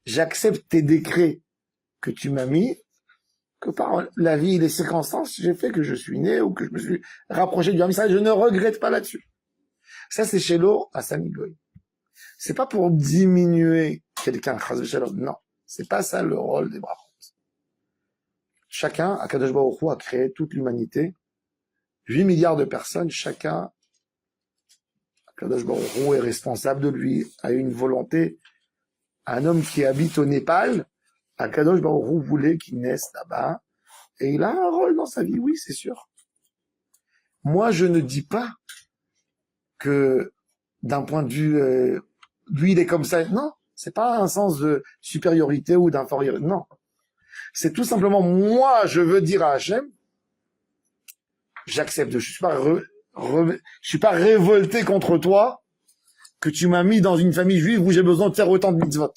J'accepte tes décrets que tu m'as mis, que par la vie et les circonstances, j'ai fait que je suis né ou que je me suis rapproché du Ham Israël. Je ne regrette pas là-dessus. Ça, c'est shelo asani goy. C'est pas pour diminuer quelqu'un, chas v'shalom. Non. C'est pas ça le rôle des brachot. Chacun, Akadosh Baruch Hu a créé toute l'humanité. 8 milliards de personnes, chacun, Akadosh Baruch Hu est responsable de lui, a une volonté. Un homme qui habite au Népal, Akadosh Baruch Hu voulait qu'il naisse là-bas, et il a un rôle dans sa vie, oui, c'est sûr. Moi, je ne dis pas que, d'un point de vue, lui, il est comme ça. Non, c'est pas un sens de supériorité ou d'infériorité, non. C'est tout simplement, moi, je veux dire à Hachem, j'accepte, je suis pas révolté contre toi, que tu m'as mis dans une famille juive où j'ai besoin de faire autant de mitzvot.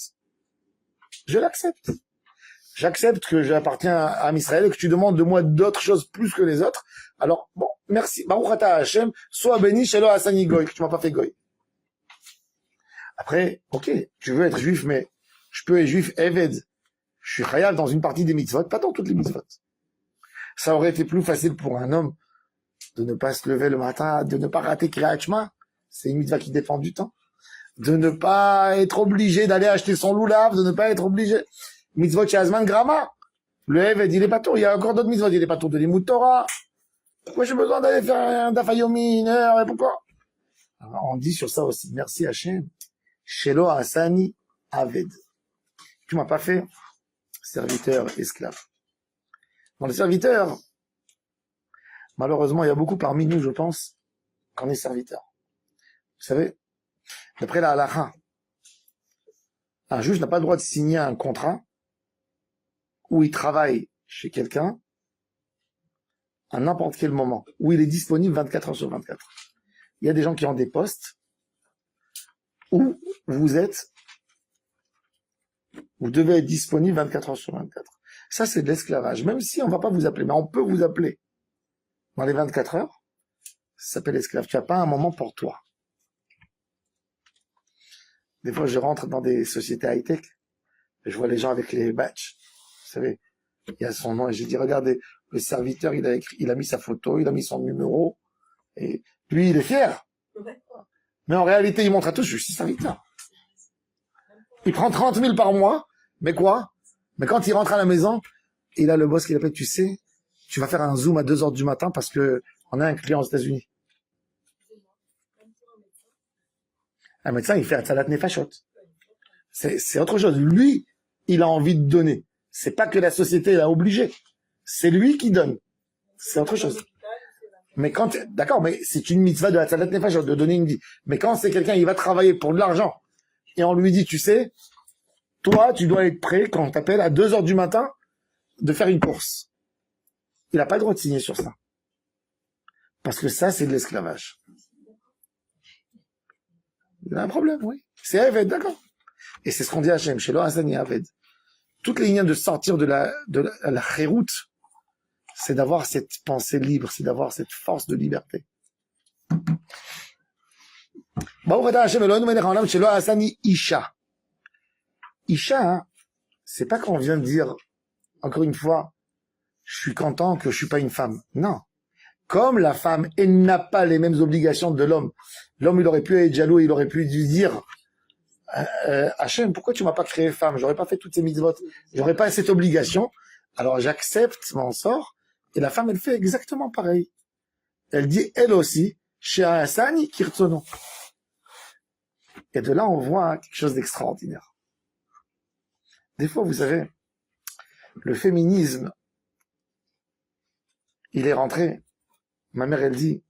Je l'accepte. J'accepte que j'appartiens à Israël et que tu demandes de moi d'autres choses plus que les autres. Alors, bon, merci. Baruch ata Hachem, sois béni, shelo asani goy, que tu m'as pas fait goy. Après, ok, tu veux être juif, mais je peux être juif eved. Je suis chayav dans une partie des mitzvot, pas dans toutes les mitzvot. Ça aurait été plus facile pour un homme de ne pas se lever le matin, de ne pas rater Kriyat Shema. C'est une mitzvah qui dépend du temps. De ne pas être obligé d'aller acheter son loulav, de ne pas être obligé. Mitzvot Shazman Grama. Le Eved, il est pas tour. Il y a encore d'autres mitzvot. Il est pas tour de l'Imout Torah. Pourquoi j'ai besoin d'aller faire un dafayomi, une heure, et pourquoi? Alors, on dit sur ça aussi. Merci Hachem. Shelo Asani Aved. Tu m'as pas fait serviteur, esclave. Dans les serviteurs, malheureusement, il y a beaucoup parmi nous, je pense, qu'on est serviteur. Vous savez, d'après la halakha, un juge n'a pas le droit de signer un contrat où il travaille chez quelqu'un à n'importe quel moment, où il est disponible 24 heures sur 24. Il y a des gens qui ont des postes où vous devez être disponible 24 heures sur 24. Ça, c'est de l'esclavage. Même si on va pas vous appeler, mais on peut vous appeler dans les 24 heures, ça s'appelle esclave. Tu n'as pas un moment pour toi. Des fois, je rentre dans des sociétés high-tech, et je vois les gens avec les badges. Vous savez, il y a son nom, et j'ai dit, regardez, le serviteur, il a mis sa photo, il a mis son numéro, et lui, il est fier. Mais en réalité, il montre à tous, je suis serviteur. Il prend 30 000 par mois, mais quoi? Mais quand il rentre à la maison, il a le boss qui l'appelle, tu sais, tu vas faire un zoom à 2 heures du matin parce que on a un client aux États-Unis. Un médecin, il fait un salat nefashot. C'est autre chose. Lui, il a envie de donner. C'est pas que la société l'a obligé. C'est lui qui donne. C'est autre chose. Mais quand, d'accord, mais c'est une mitzvah de la salat nefashot, de donner une vie. Mais quand c'est quelqu'un, il va travailler pour de l'argent, et on lui dit, tu sais, toi, tu dois être prêt, quand on t'appelle à 2 heures du matin, de faire une course. Il n'a pas le droit de signer sur ça. Parce que ça, c'est de l'esclavage. Il a un problème, oui. C'est Aved, d'accord. Et c'est ce qu'on dit à Hachem, chez Hasani Aved. Toutes les lignes de sortir de la chéroute, c'est d'avoir cette pensée libre, c'est d'avoir cette force de liberté. Isha. Isha, hein, c'est pas qu'on vient de dire, encore une fois, je suis content que je suis pas une femme. Non. Comme la femme, elle n'a pas les mêmes obligations de l'homme. L'homme, il aurait pu être jaloux, il aurait pu lui dire, Hachem, pourquoi tu m'as pas créé femme? J'aurais pas fait toutes ces mitzvot. J'aurais pas cette obligation. Alors j'accepte mon sort. Et la femme, elle fait exactement pareil. Elle dit, elle aussi, chez Hassani Kirtono. Et de là, on voit quelque chose d'extraordinaire. Des fois, vous savez, le féminisme, il est rentré. Ma mère, elle dit,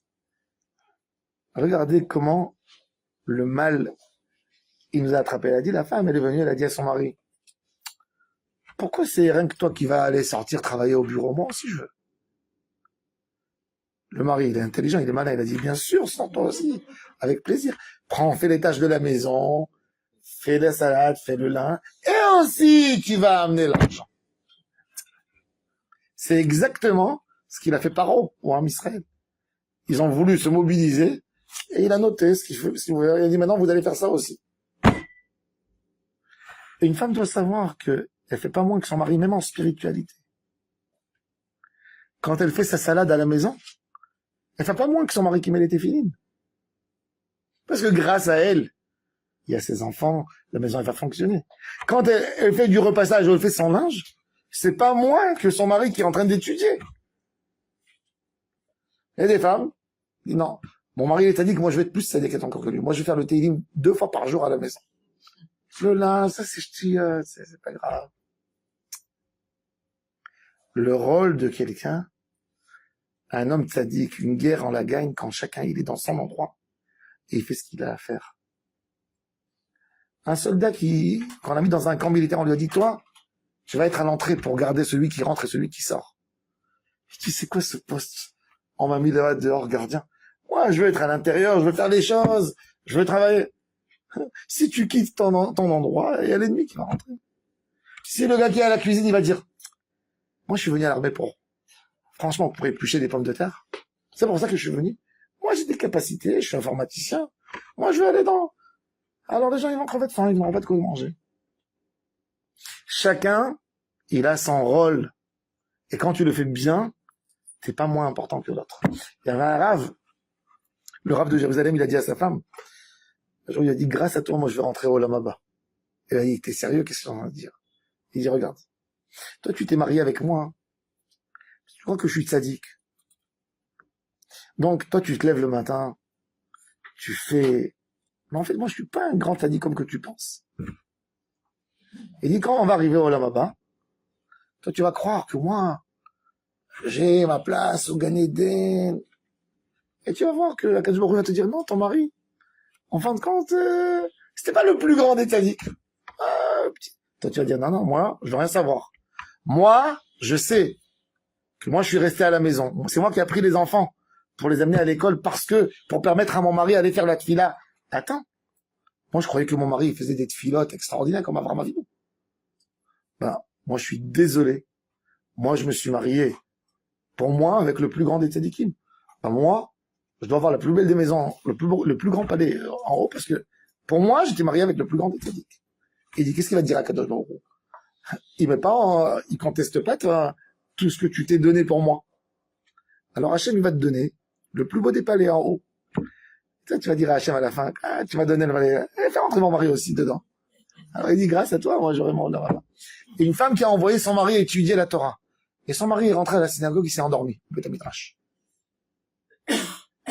regardez comment le mal, il nous a attrapés. Elle a dit, la femme, elle est venue, elle a dit à son mari, pourquoi c'est rien que toi qui vas aller sortir travailler au bureau? Moi aussi, je veux. Le mari, il est intelligent, il est malin, il a dit, bien sûr, sans toi aussi, avec plaisir. Prends, fais les tâches de la maison, fais la salade, fais le lin, et aussi, tu vas amener l'argent. C'est exactement ce qu'il a fait Paro ou Am Israël. Ils ont voulu se mobiliser, et il a noté ce qu'il fait. Il a dit, maintenant, vous allez faire ça aussi. Et une femme doit savoir que elle fait pas moins que son mari, même en spiritualité. Quand elle fait sa salade à la maison, elle fait pas moins que son mari qui met les téphilines. Parce que grâce à elle, il y a ses enfants, la maison elle va fonctionner. Quand elle fait du repassage ou elle fait son linge, c'est pas moins que son mari qui est en train d'étudier. Il y a des femmes, qui disent non, mon mari il t'a dit que moi je vais être plus sadique encore que lui. Moi je vais faire le télim 2 fois par jour à la maison. Le linge, ça c'est ch'ti, c'est pas grave. Le rôle de quelqu'un, un homme tzaddik, une guerre, on la gagne quand chacun il est dans son endroit et il fait ce qu'il a à faire. Un soldat qu'on a mis dans un camp militaire, on lui a dit, toi, tu vas être à l'entrée pour garder celui qui rentre et celui qui sort. Je dis, c'est quoi ce poste? On m'a mis là dehors gardien. Moi, je veux être à l'intérieur, je veux faire les choses, je veux travailler. Si tu quittes ton endroit, il y a l'ennemi qui va rentrer. Si le gars qui est à la cuisine, il va dire, moi, je suis venu à l'armée franchement, pour éplucher des pommes de terre. C'est pour ça que je suis venu. Moi, j'ai des capacités, je suis informaticien. Moi, je veux aller dans... Alors, les gens, ils vont crever de faim, ils n'auront pas de quoi manger. Chacun, il a son rôle. Et quand tu le fais bien, t'es pas moins important que l'autre. Il y avait un rave, le rave de Jérusalem, il a dit à sa femme, un jour, il a dit, grâce à toi, moi, je vais rentrer au Olam Haba. Elle a dit, t'es sérieux, qu'est-ce qu'on va dire? Il dit, regarde, toi, tu t'es marié avec moi, hein. Tu crois que je suis tzaddik. Donc, toi, tu te lèves le matin, tu fais... Mais en fait, moi, je suis pas un grand tzaddik comme que tu penses. Il dit, quand on va arriver au Olam Haba, toi, tu vas croire que moi, j'ai ma place au Gan Eden. Et tu vas voir que la Kadosh Baruch Hu va te dire, non, ton mari, en fin de compte, c'était pas le plus grand des tzaddiks. Toi, tu vas dire, non, moi, je veux rien savoir. Moi, je sais que moi, je suis resté à la maison. C'est moi qui ai pris les enfants pour les amener à l'école pour permettre à mon mari d'aller faire la tfila. Attends. Moi, je croyais que mon mari, il faisait des tfilotes extraordinaires comme Abraham Avinu. Ben, moi, je suis désolé. Moi, je me suis marié, pour moi, avec le plus grand des tzadikim. Ben, moi, je dois avoir la plus belle des maisons, le plus grand palais en haut, parce que, pour moi, j'étais marié avec le plus grand des tzadiks. Il dit, qu'est-ce qu'il va dire à Kadosh Baruch Hu? Il conteste pas, toi, tout ce que tu t'es donné pour moi. Alors Hachem, il va te donner le plus beau des palais en haut. Tu vas dire à Hachem à la fin, tu m'as donné le palais, fais rentrer mon mari aussi dedans. Alors il dit, grâce à toi, moi j'aurai mon honneur. Et une femme qui a envoyé son mari étudier la Torah. Et son mari est rentré à la synagogue, il s'est endormi.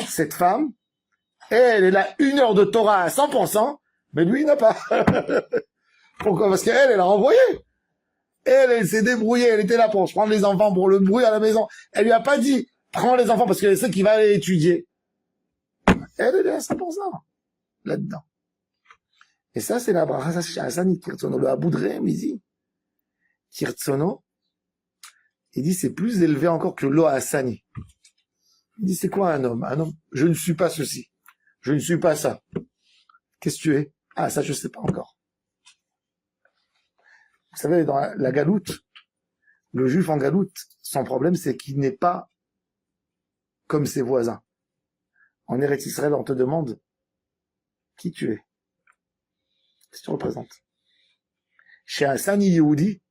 Cette femme, elle a 1 heure de Torah à 100%, mais lui, il n'a pas. Pourquoi? Parce qu'elle a envoyé. Elle s'est débrouillée, elle était là pour prendre les enfants pour le bruit à la maison. Elle lui a pas dit, prends les enfants parce qu'elle sait qu'il va aller étudier. Elle est à 100% là-dedans. Et ça, c'est la bracha Hasani Kirtsono, le Aboudré Mizi. Kirtsono, il dit, c'est plus élevé encore que Lo Hassani. Il dit, c'est quoi un homme? Un homme, je ne suis pas ceci. Je ne suis pas ça. Qu'est-ce que tu es? Ah, ça, je sais pas encore. Vous savez, dans la galoute, le juif en galoute, son problème, c'est qu'il n'est pas comme ses voisins. En Eretz Israël, on te demande qui tu es. Qu'est-ce que tu représentes? Chez Hassani Yehudi,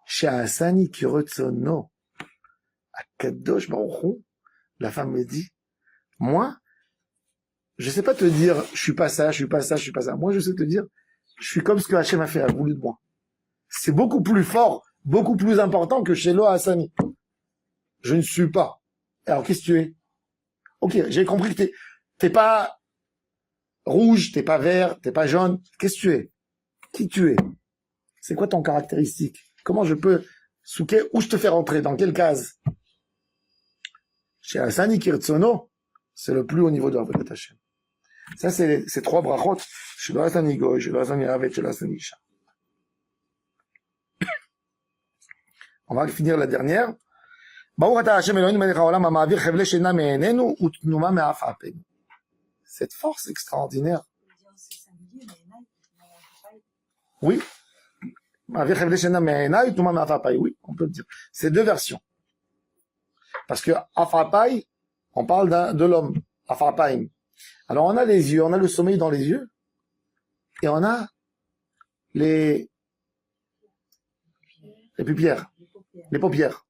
chez Hassani Kirotsono, À Kadosh Baruch Hu, la femme me dit, moi, je sais pas te dire, je suis pas ça, je suis pas ça, je suis pas ça. Moi, je sais te dire, je suis comme ce que Hachem a fait, a voulu de moi. C'est beaucoup plus fort, beaucoup plus important que chez Lo Hassani. Je ne suis pas. Alors, qu'est-ce que tu es? Ok, j'ai compris que t'es pas rouge, t'es pas vert, t'es pas jaune. Qu'est-ce que tu es? Qui tu es? C'est quoi ton caractéristique? Comment je peux, où je te fais rentrer? Dans quelle case? Chez Hassani Kirtsono, c'est le plus haut niveau de Avodat Hashem. Ça, c'est ces trois brachot. Chez Lo Hassani Goy, chez Lo Hassani Ravet, chez Lo Hassani Isha. On va finir la dernière. Cette force extraordinaire. Oui. Oui, on peut le dire. C'est deux versions. Parce que Afrapaï, on parle de l'homme. Afrapaïm. Alors on a les yeux, on a le sommeil dans les yeux, et on a les paupières. Les paupières.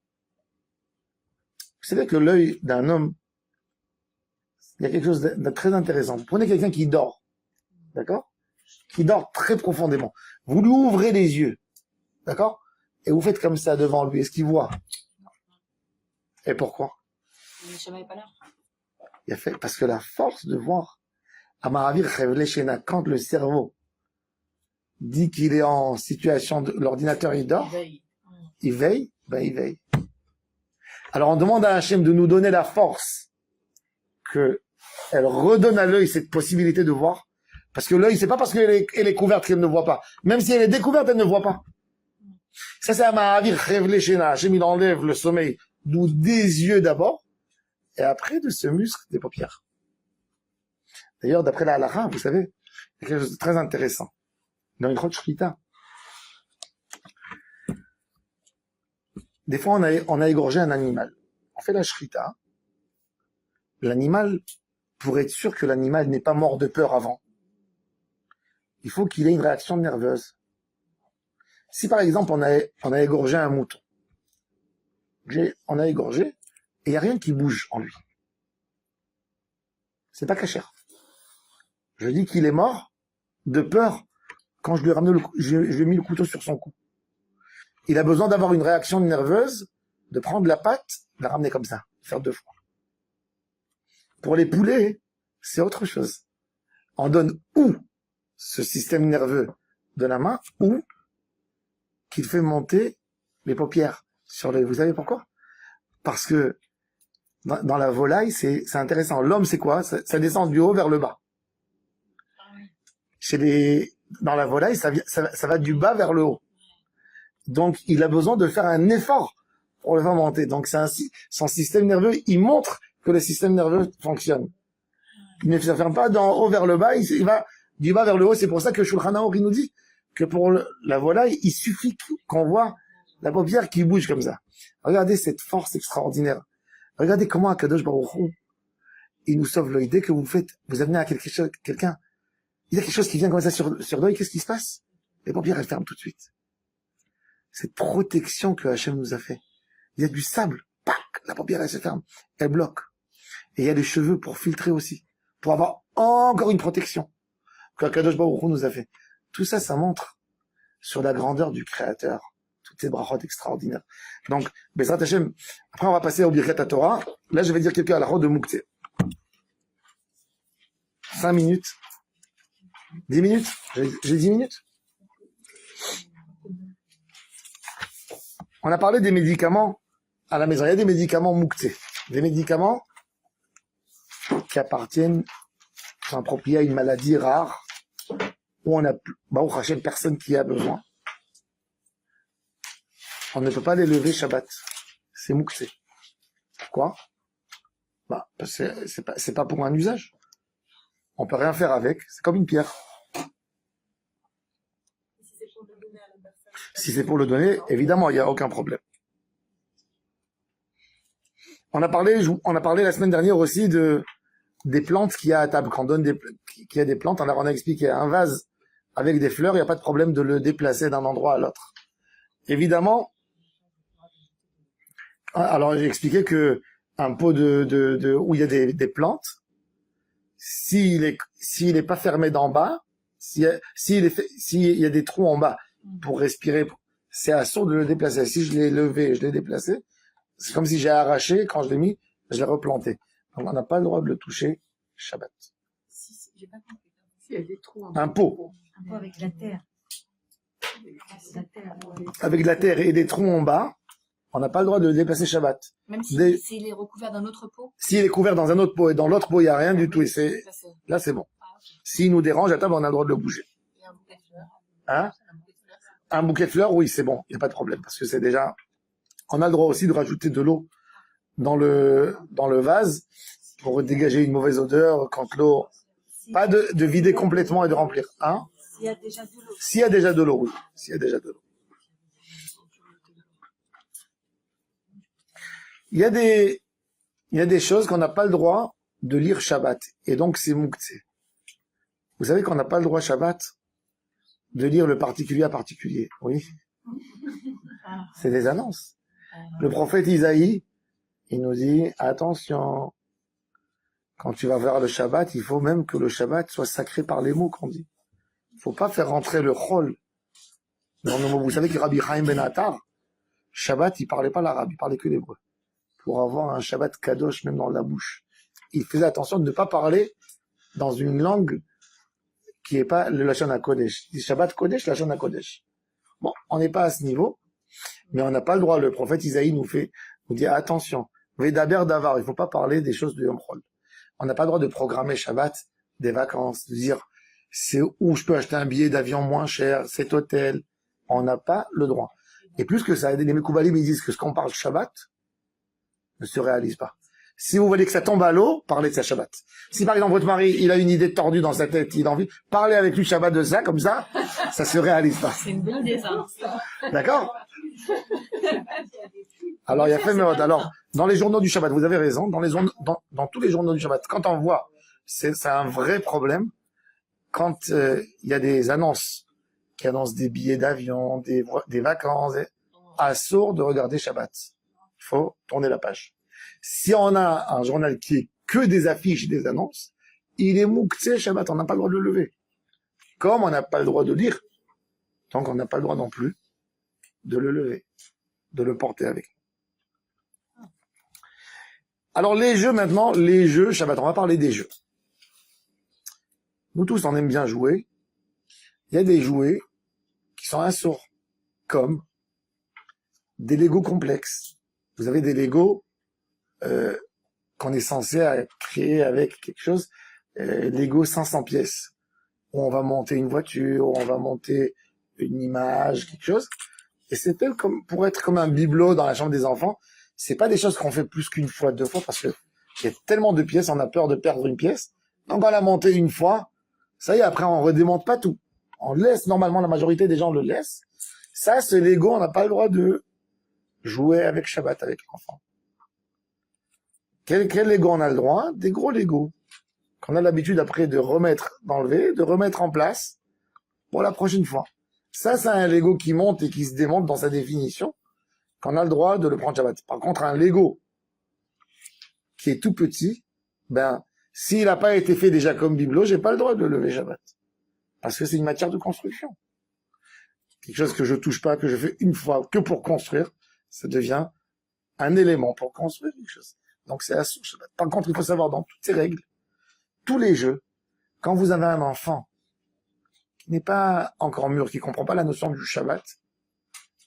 Vous savez que l'œil d'un homme, il y a quelque chose de très intéressant. Vous prenez quelqu'un qui dort, d'accord? Qui dort très profondément. Vous lui ouvrez les yeux, d'accord? Et vous faites comme ça devant lui. Est-ce qu'il voit? Et pourquoi? Le schéma n'est pas là. Il a fait, parce que la force de voir, Amaravir Chevle Shena, quand le cerveau dit qu'il est en situation de, l'ordinateur il dort, il veille, ben il veille. Alors on demande à Hachem de nous donner la force que elle redonne à l'œil cette possibilité de voir, parce que l'œil c'est pas parce qu'elle est couverte qu'elle ne voit pas. Même si elle est découverte, elle ne voit pas. Ça c'est Amaravir Chevle Shena. Hachem il enlève le sommeil, d'où des yeux d'abord, et après de ce muscle des paupières. D'ailleurs, d'après la halakha, vous savez, il y a quelque chose de très intéressant. Dans une grotte shrita, des fois on a égorgé un animal. On fait la shrita. L'animal, pour être sûr que l'animal n'est pas mort de peur avant, il faut qu'il ait une réaction nerveuse. Si par exemple on a égorgé un mouton, on a égorgé, et il n'y a rien qui bouge en lui. C'est pas cachère. Je dis qu'il est mort de peur quand je lui ai ramené je lui ai mis le couteau sur son cou. Il a besoin d'avoir une réaction nerveuse, de prendre la patte, de la ramener comme ça, faire 2 fois. Pour les poulets, c'est autre chose. On donne ou ce système nerveux de la main, ou qu'il fait monter les paupières sur les. Vous savez pourquoi? Parce que dans la volaille, c'est intéressant. L'homme, c'est quoi? Ça descend du haut vers le bas. Dans la volaille, ça va du bas vers le haut. Donc, il a besoin de faire un effort pour le faire monter. Donc, son système nerveux, il montre que le système nerveux fonctionne. Il ne se ferme pas d'en haut vers le bas, il va du bas vers le haut. C'est pour ça que Shulchan Aruch nous dit que pour la volaille, il suffit qu'on voit la paupière qui bouge comme ça. Regardez cette force extraordinaire. Regardez comment Akadosh Baruch Hu, il nous sauve l'œil. Dès que vous amenez à quelqu'un, il y a quelque chose qui vient comme ça sur l'œil, qu'est-ce qui se passe? Les paupières, elles ferment tout de suite. Cette protection que Hachem nous a fait. Il y a du sable, pac, la paupière, elle se ferme, elle bloque. Et il y a des cheveux pour filtrer aussi, pour avoir encore une protection que Akadosh Baruch Hu nous a fait. Tout ça, ça montre sur la grandeur du Créateur. Toutes ces brachot extraordinaires. Donc, Bezrat Hashem, après on va passer au Birkat Torah. Là, je vais dire quelques halachot de Mouktsé. 5 minutes. 10 minutes? J'ai 10 minutes? On a parlé des médicaments à la maison. Il y a des médicaments Mouktsé. Des médicaments qui appartiennent, qui sont appropriés à une maladie rare, où on a, Baruch Hashem, personne qui a besoin. On ne peut pas les lever Shabbat. C'est Mouktsé. Pourquoi? Parce que c'est pas pour un usage. On peut rien faire avec. C'est comme une pierre. Si c'est pour le donner, évidemment, il n'y a aucun problème. On a parlé la semaine dernière aussi des plantes qu'il y a à table. Quand on donne qu'il y a des plantes, alors on a expliqué un vase avec des fleurs, il n'y a pas de problème de le déplacer d'un endroit à l'autre. Évidemment, Alors, j'ai expliqué que un pot où il y a des plantes, s'il est pas fermé d'en bas, s'il y a des trous en bas pour respirer, c'est assourd de le déplacer. Si je l'ai levé, je l'ai déplacé, c'est comme si j'ai arraché, quand je l'ai mis, je l'ai replanté. Donc, on n'a pas le droit de le toucher Shabbat. Si, j'ai pas compris. Il y a des trous. Un pot. Un peu avec la terre. La terre. Avec de la terre et des trous en bas, on n'a pas le droit de le déplacer Shabbat. Même si Des- s'il est recouvert d'un autre pot. S'il est couvert dans un autre pot et dans l'autre pot, il n'y a rien du tout, et Ça, c'est- là, c'est bon. Ah, ok. S'il nous dérange à table, on a le droit de le bouger. Il y a un bouquet de fleurs. Hein? Un bouquet de fleurs. Un bouquet de fleurs, oui, c'est bon, il n'y a pas de problème, parce que c'est déjà, on a le droit aussi de rajouter de l'eau dans le vase pour dégager une mauvaise odeur quand l'eau, pas de vider complètement et de remplir. Hein? S'il y a déjà de l'eau. S'il y a déjà de l'eau, oui. S'il y a déjà de l'eau. Il y a des choses qu'on n'a pas le droit de lire Shabbat. Et donc, c'est Mouktsé. Vous savez qu'on n'a pas le droit Shabbat de lire le particulier à particulier. Oui. C'est des annonces. Le prophète Isaïe, il nous dit, attention, quand tu vas voir le Shabbat, il faut même que le Shabbat soit sacré par les mots qu'on dit. Il faut pas faire rentrer le chol dans nos mots. Vous savez que Rabbi Chaim Ben Attar, Shabbat, il parlait pas l'arabe, il parlait que l'hébreu. Pour avoir un Shabbat kadosh même dans la bouche. Il faisait attention de ne pas parler dans une langue qui est pas le Lashon HaKodesh. Il dit Shabbat Kodesh, Lashon HaKodesh. Bon, on n'est pas à ce niveau, mais on n'a pas le droit. Le prophète Isaïe nous dit attention, Vedaber Davar, il faut pas parler des choses de Yom Chol. On n'a pas le droit de programmer Shabbat, des vacances, de dire c'est où je peux acheter un billet d'avion moins cher, cet hôtel. On n'a pas le droit. Et plus que ça, les Mekoubalim ils disent que ce qu'on parle Shabbat ne se réalise pas. Si vous voulez que ça tombe à l'eau, parlez de sa Shabbat. Si par exemple votre mari, il a une idée tordue dans sa tête, il a envie, parlez avec lui Shabbat de ça, comme ça se réalise pas. C'est une bonne idée, ça. D'accord? Alors il y a fait mode. Alors, dans les journaux du Shabbat, vous avez raison, dans tous les journaux du Shabbat, quand on voit, c'est un vrai problème, quand il y a des annonces, qui annoncent des billets d'avion, des vacances, à sourd de regarder Shabbat. Il faut tourner la page. Si on a un journal qui est que des affiches et des annonces, il est mouktsé Shabbat, on n'a pas le droit de le lever. Comme on n'a pas le droit de lire, donc on n'a pas le droit non plus de le lever, de le porter avec. Alors les jeux maintenant, les jeux Shabbat, on va parler des jeux. Nous tous on aime bien jouer. Il y a des jouets qui sont insourds, comme des Lego complexes. Vous avez des Lego qu'on est censé créer avec quelque chose, Lego 500 pièces, où on va monter une voiture, où on va monter une image, quelque chose. Et c'est fait comme pour être comme un bibelot dans la chambre des enfants. C'est pas des choses qu'on fait plus qu'une fois, deux fois, parce que il y a tellement de pièces, on a peur de perdre une pièce. Donc on va la monter une fois. Ça y est, après on redémonte pas tout. On laisse, normalement la majorité des gens le laissent. Ça, ce Lego, on n'a pas le droit de jouer avec Shabbat, avec l'enfant. Quel Lego on a le droit? Des gros Lego. Qu'on a l'habitude après de d'enlever, de remettre en place pour la prochaine fois. Ça, c'est un Lego qui monte et qui se démonte dans sa définition, qu'on a le droit de le prendre Shabbat. Par contre, un Lego qui est tout petit, s'il n'a pas été fait déjà comme bibelot, j'ai pas le droit de le lever Shabbat. Parce que c'est une matière de construction. Quelque chose que je touche pas, que je fais une fois, que pour construire, ça devient un élément pour construire quelque chose. Donc c'est assourd Shabbat. Par contre, il faut savoir dans toutes ces règles, tous les jeux, quand vous avez un enfant qui n'est pas encore mûr, qui comprend pas la notion du Shabbat,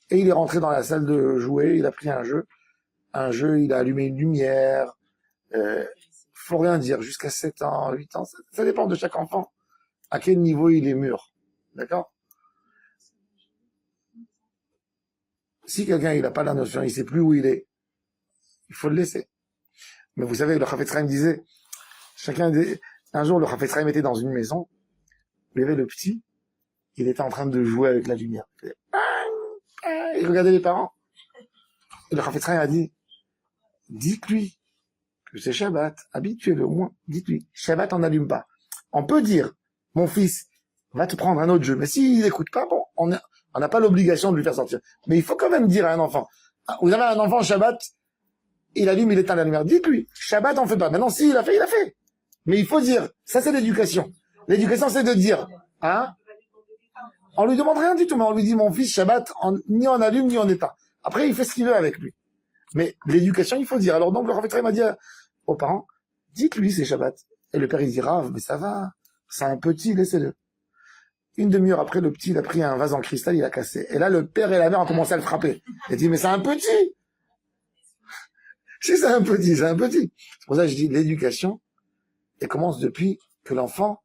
et il est rentré dans la salle de jouer, il a pris un jeu, il a allumé une lumière, faut rien dire, jusqu'à 7 ans, 8 ans, ça dépend de chaque enfant, à quel niveau il est mûr. D'accord? Si quelqu'un il n'a pas la notion, il sait plus où il est, il faut le laisser. Mais vous savez, le Chafetz Chaim disait, un jour le Chafetz Chaim était dans une maison, il y avait le petit, il était en train de jouer avec la lumière. Il regardait les parents. Et le Chafetz Chaim a dit, dites-lui que c'est Shabbat, habituez-le au moins, dites-lui, Shabbat on n'allume pas. On peut dire, mon fils, va te prendre un autre jeu, mais s'il n'écoute pas, bon, on n'a pas l'obligation de lui faire sortir. Mais il faut quand même dire à un enfant, vous avez un enfant Shabbat, il allume, il éteint la lumière. Dites-lui, Shabbat, on fait pas. Maintenant, si, il a fait, il a fait. Mais il faut dire, ça c'est l'éducation. L'éducation, c'est de dire, hein, on lui demande rien du tout, mais on lui dit, mon fils, Shabbat, ni on allume, ni on éteint. Après, il fait ce qu'il veut avec lui. Mais l'éducation, il faut dire. Alors donc, le Rav m'a dit aux parents, dites-lui, c'est Shabbat. Et le père, il dira, mais ça va, c'est un petit, laissez-le. Une demi-heure après, le petit, il a pris un vase en cristal, il a cassé. Et là, le père et la mère ont commencé à le frapper. Il a dit, mais c'est un petit. Si c'est un petit, c'est un petit. C'est pour ça que je dis, l'éducation, elle commence depuis que l'enfant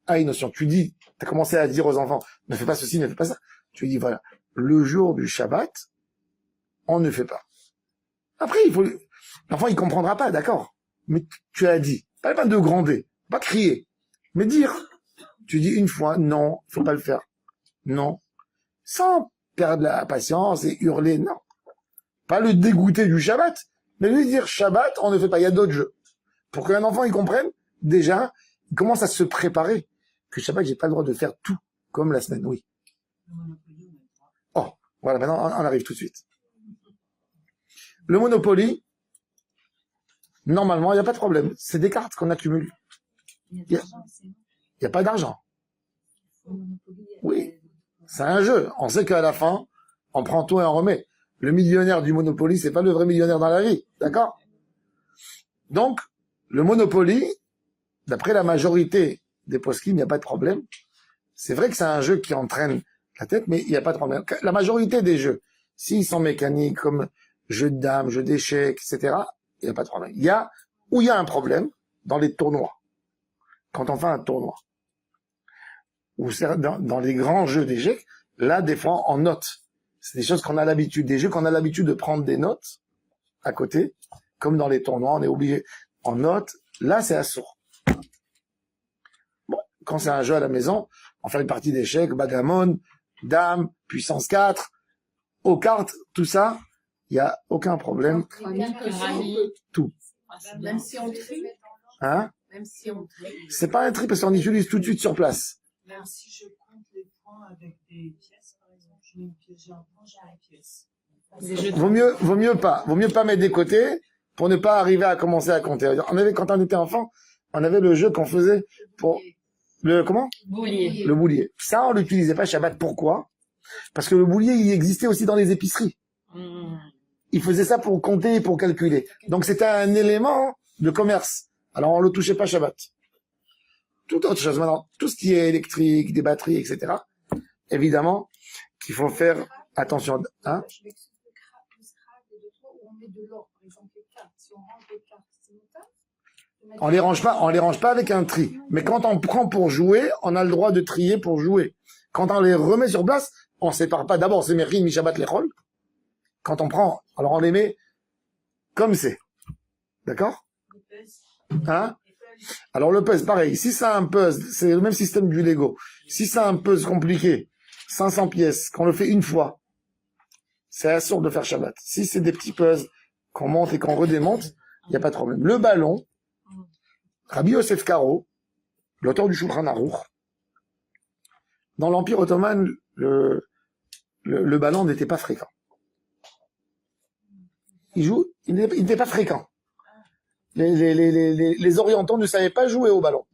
a une notion. Tu dis, tu as commencé à dire aux enfants, ne fais pas ceci, ne fais pas ça. Tu dis, voilà, le jour du Shabbat, on ne fait pas. Après, l'enfant, il comprendra pas, d'accord. Mais tu as dit, pas de gronder, pas crier, mais dire. Tu dis une fois, non, faut pas le faire. Non. Sans perdre la patience et hurler, non. Pas le dégoûter du Shabbat, mais lui dire, Shabbat, on ne fait pas, il y a d'autres jeux. Pour qu'un enfant, il comprenne, déjà, il commence à se préparer. Que Shabbat, j'ai pas le droit de faire tout, comme la semaine, oui. Oh, voilà, maintenant, on arrive tout de suite. Le Monopoly, normalement, il n'y a pas de problème. C'est des cartes qu'on accumule. Il n'y a pas d'argent. Oui, c'est un jeu. On sait qu'à la fin, on prend tout et on remet. Le millionnaire du Monopoly, c'est pas le vrai millionnaire dans la vie. D'accord? Donc, le Monopoly, d'après la majorité des poskim, il n'y a pas de problème. C'est vrai que c'est un jeu qui entraîne la tête, mais il n'y a pas de problème. La majorité des jeux, s'ils sont mécaniques, comme jeu de dames, jeu d'échecs, etc., il n'y a pas de problème. Il y a un problème dans les tournois. Quand on fait un tournoi. Ou dans les grands jeux d'échecs, là, des fois, en note. C'est des choses qu'on a l'habitude, des jeux qu'on a l'habitude de prendre des notes à côté, comme dans les tournois, on est obligé en note. Là, c'est assourd. Bon, quand c'est un jeu à la maison, on fait une partie d'échecs, bagamon, dame, puissance 4, aux cartes, tout ça, il n'y a aucun problème. Tout. Même si on trie. Hein? Même si on trie. C'est pas un tri parce qu'on utilise tout de suite sur place. Même si je compte les points avec des pièces, par exemple, je mets une pièce, j'ai un point, j'ai une pièce. Vaut mieux pas mettre des côtés pour ne pas arriver à commencer à compter. Quand on était enfant, on avait le jeu qu'on faisait pour comment? Boulier. Le boulier. Ça, on l'utilisait pas Shabbat. Pourquoi? Parce que le boulier, il existait aussi dans les épiceries. Il faisait ça pour compter et pour calculer. Donc, c'était un élément de commerce. Alors, on le touchait pas Shabbat. Toute autre chose maintenant, tout ce qui est électrique, des batteries, etc. Évidemment qu'il faut faire attention. Hein? On les range pas avec un tri. Mais quand on prend pour jouer, on a le droit de trier pour jouer. Quand on les remet sur place, on sépare pas. D'abord, c'est Merkin, Mishabat, les rôles. Quand on prend, alors on les met comme c'est. D'accord? Hein? Alors le puzzle, pareil. Si c'est un puzzle, c'est le même système du Lego. Si c'est un puzzle compliqué, 500 pièces, qu'on le fait une fois, c'est assourd de faire Shabbat. Si c'est des petits puzzles qu'on monte et qu'on redémonte, il n'y a pas de problème. Le ballon, Rabbi Yosef Karo, l'auteur du Shulchan Aruch, dans l'Empire ottoman, le ballon n'était pas fréquent. Il n'était pas fréquent. Les Orientaux ne savaient pas jouer au ballon.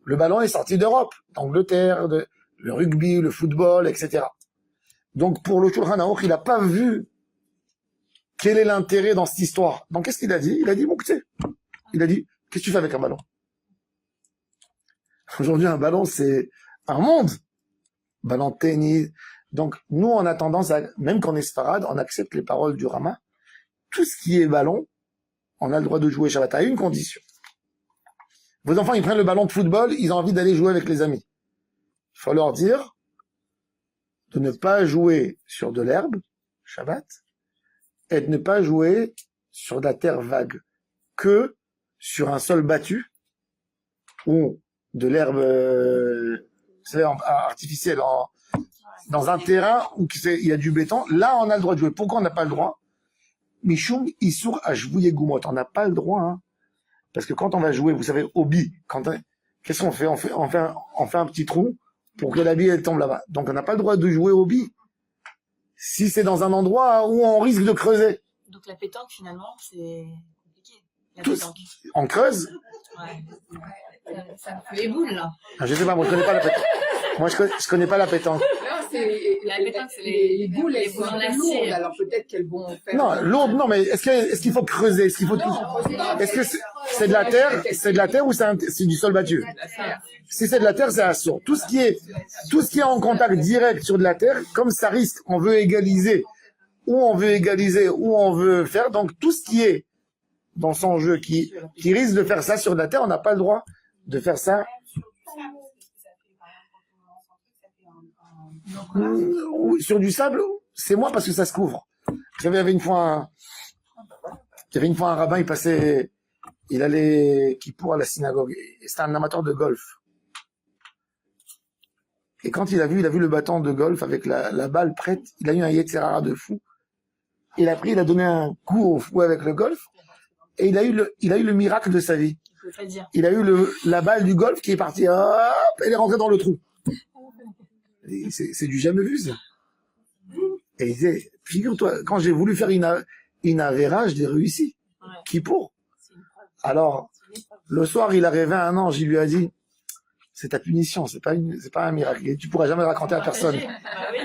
Le ballon est sorti d'Europe, d'Angleterre, le rugby, le football, etc. Donc pour le Shulchan Aruch, il n'a pas vu quel est l'intérêt dans cette histoire. Donc qu'est-ce qu'il a dit? Il a dit Mouktsé. Il a dit, qu'est-ce que tu fais avec un ballon? Aujourd'hui, un ballon, c'est un monde. Ballon de tennis. Donc nous, on a tendance à, même quand on est sfarad, on accepte les paroles du Rama. Tout ce qui est ballon, on a le droit de jouer Shabbat à une condition. Vos enfants, ils prennent le ballon de football, ils ont envie d'aller jouer avec les amis. Il faut leur dire de ne pas jouer sur de l'herbe, Shabbat, et de ne pas jouer sur de la terre vague, que sur un sol battu, ou de l'herbe artificielle, dans un terrain où il y a du béton. Là, on a le droit de jouer. Pourquoi on n'a pas le droit? Mishum Issour Ashvouye Goumot. On n'a pas le droit, hein. Parce que quand on va jouer, vous savez, au bi, qu'est-ce qu'on fait? On fait un petit trou pour que la bille, elle tombe là-bas. Donc, on n'a pas le droit de jouer au bi. Si c'est dans un endroit où on risque de creuser. Donc la pétanque, finalement, c'est compliqué. La Tous. pétanque. On creuse. Ouais. Ça me fait les boules, là. Ah, je sais pas, moi je connais pas la pétanque. Moi je connais pas la pétanque. Non, c'est La pétanque, c'est les boules, elles les sont boules en un peu acier. lourdes, alors peut-être qu'elles vont faire... Non, lourde, non, mais est-ce qu'il faut creuser? Est-ce qu'il faut tout? Est-ce que c'est de la terre? C'est de la terre ou c'est du sol battu? Si c'est de la terre, c'est assaut. Tout ce qui est en contact direct sur de la terre, comme ça risque, on veut égaliser, ou on veut faire, donc tout ce qui est dans son jeu qui risque de faire ça sur de la terre, on n'a pas le droit de faire ça. Ou sur du sable, c'est moi parce que ça se couvre. Il y avait une fois un rabbin, il allait pour à la synagogue. C'était un amateur de golf. Et quand il a vu le bâton de golf avec la balle prête, il a eu un Yetzirara de fou. Il a donné un coup au fou avec le golf. Et il a eu le miracle de sa vie. Il a eu la balle du golf qui est partie, hop, elle est rentrée dans le trou. Et c'est du jamais vu, ça. Et il disait, figure-toi, quand j'ai voulu faire une avéra, je l'ai réussi. Ouais. Qui pour? Alors, le soir, il a rêvé un ange, il lui a dit, c'est ta punition, c'est pas un miracle. Et tu pourras jamais le raconter à personne. Ah oui.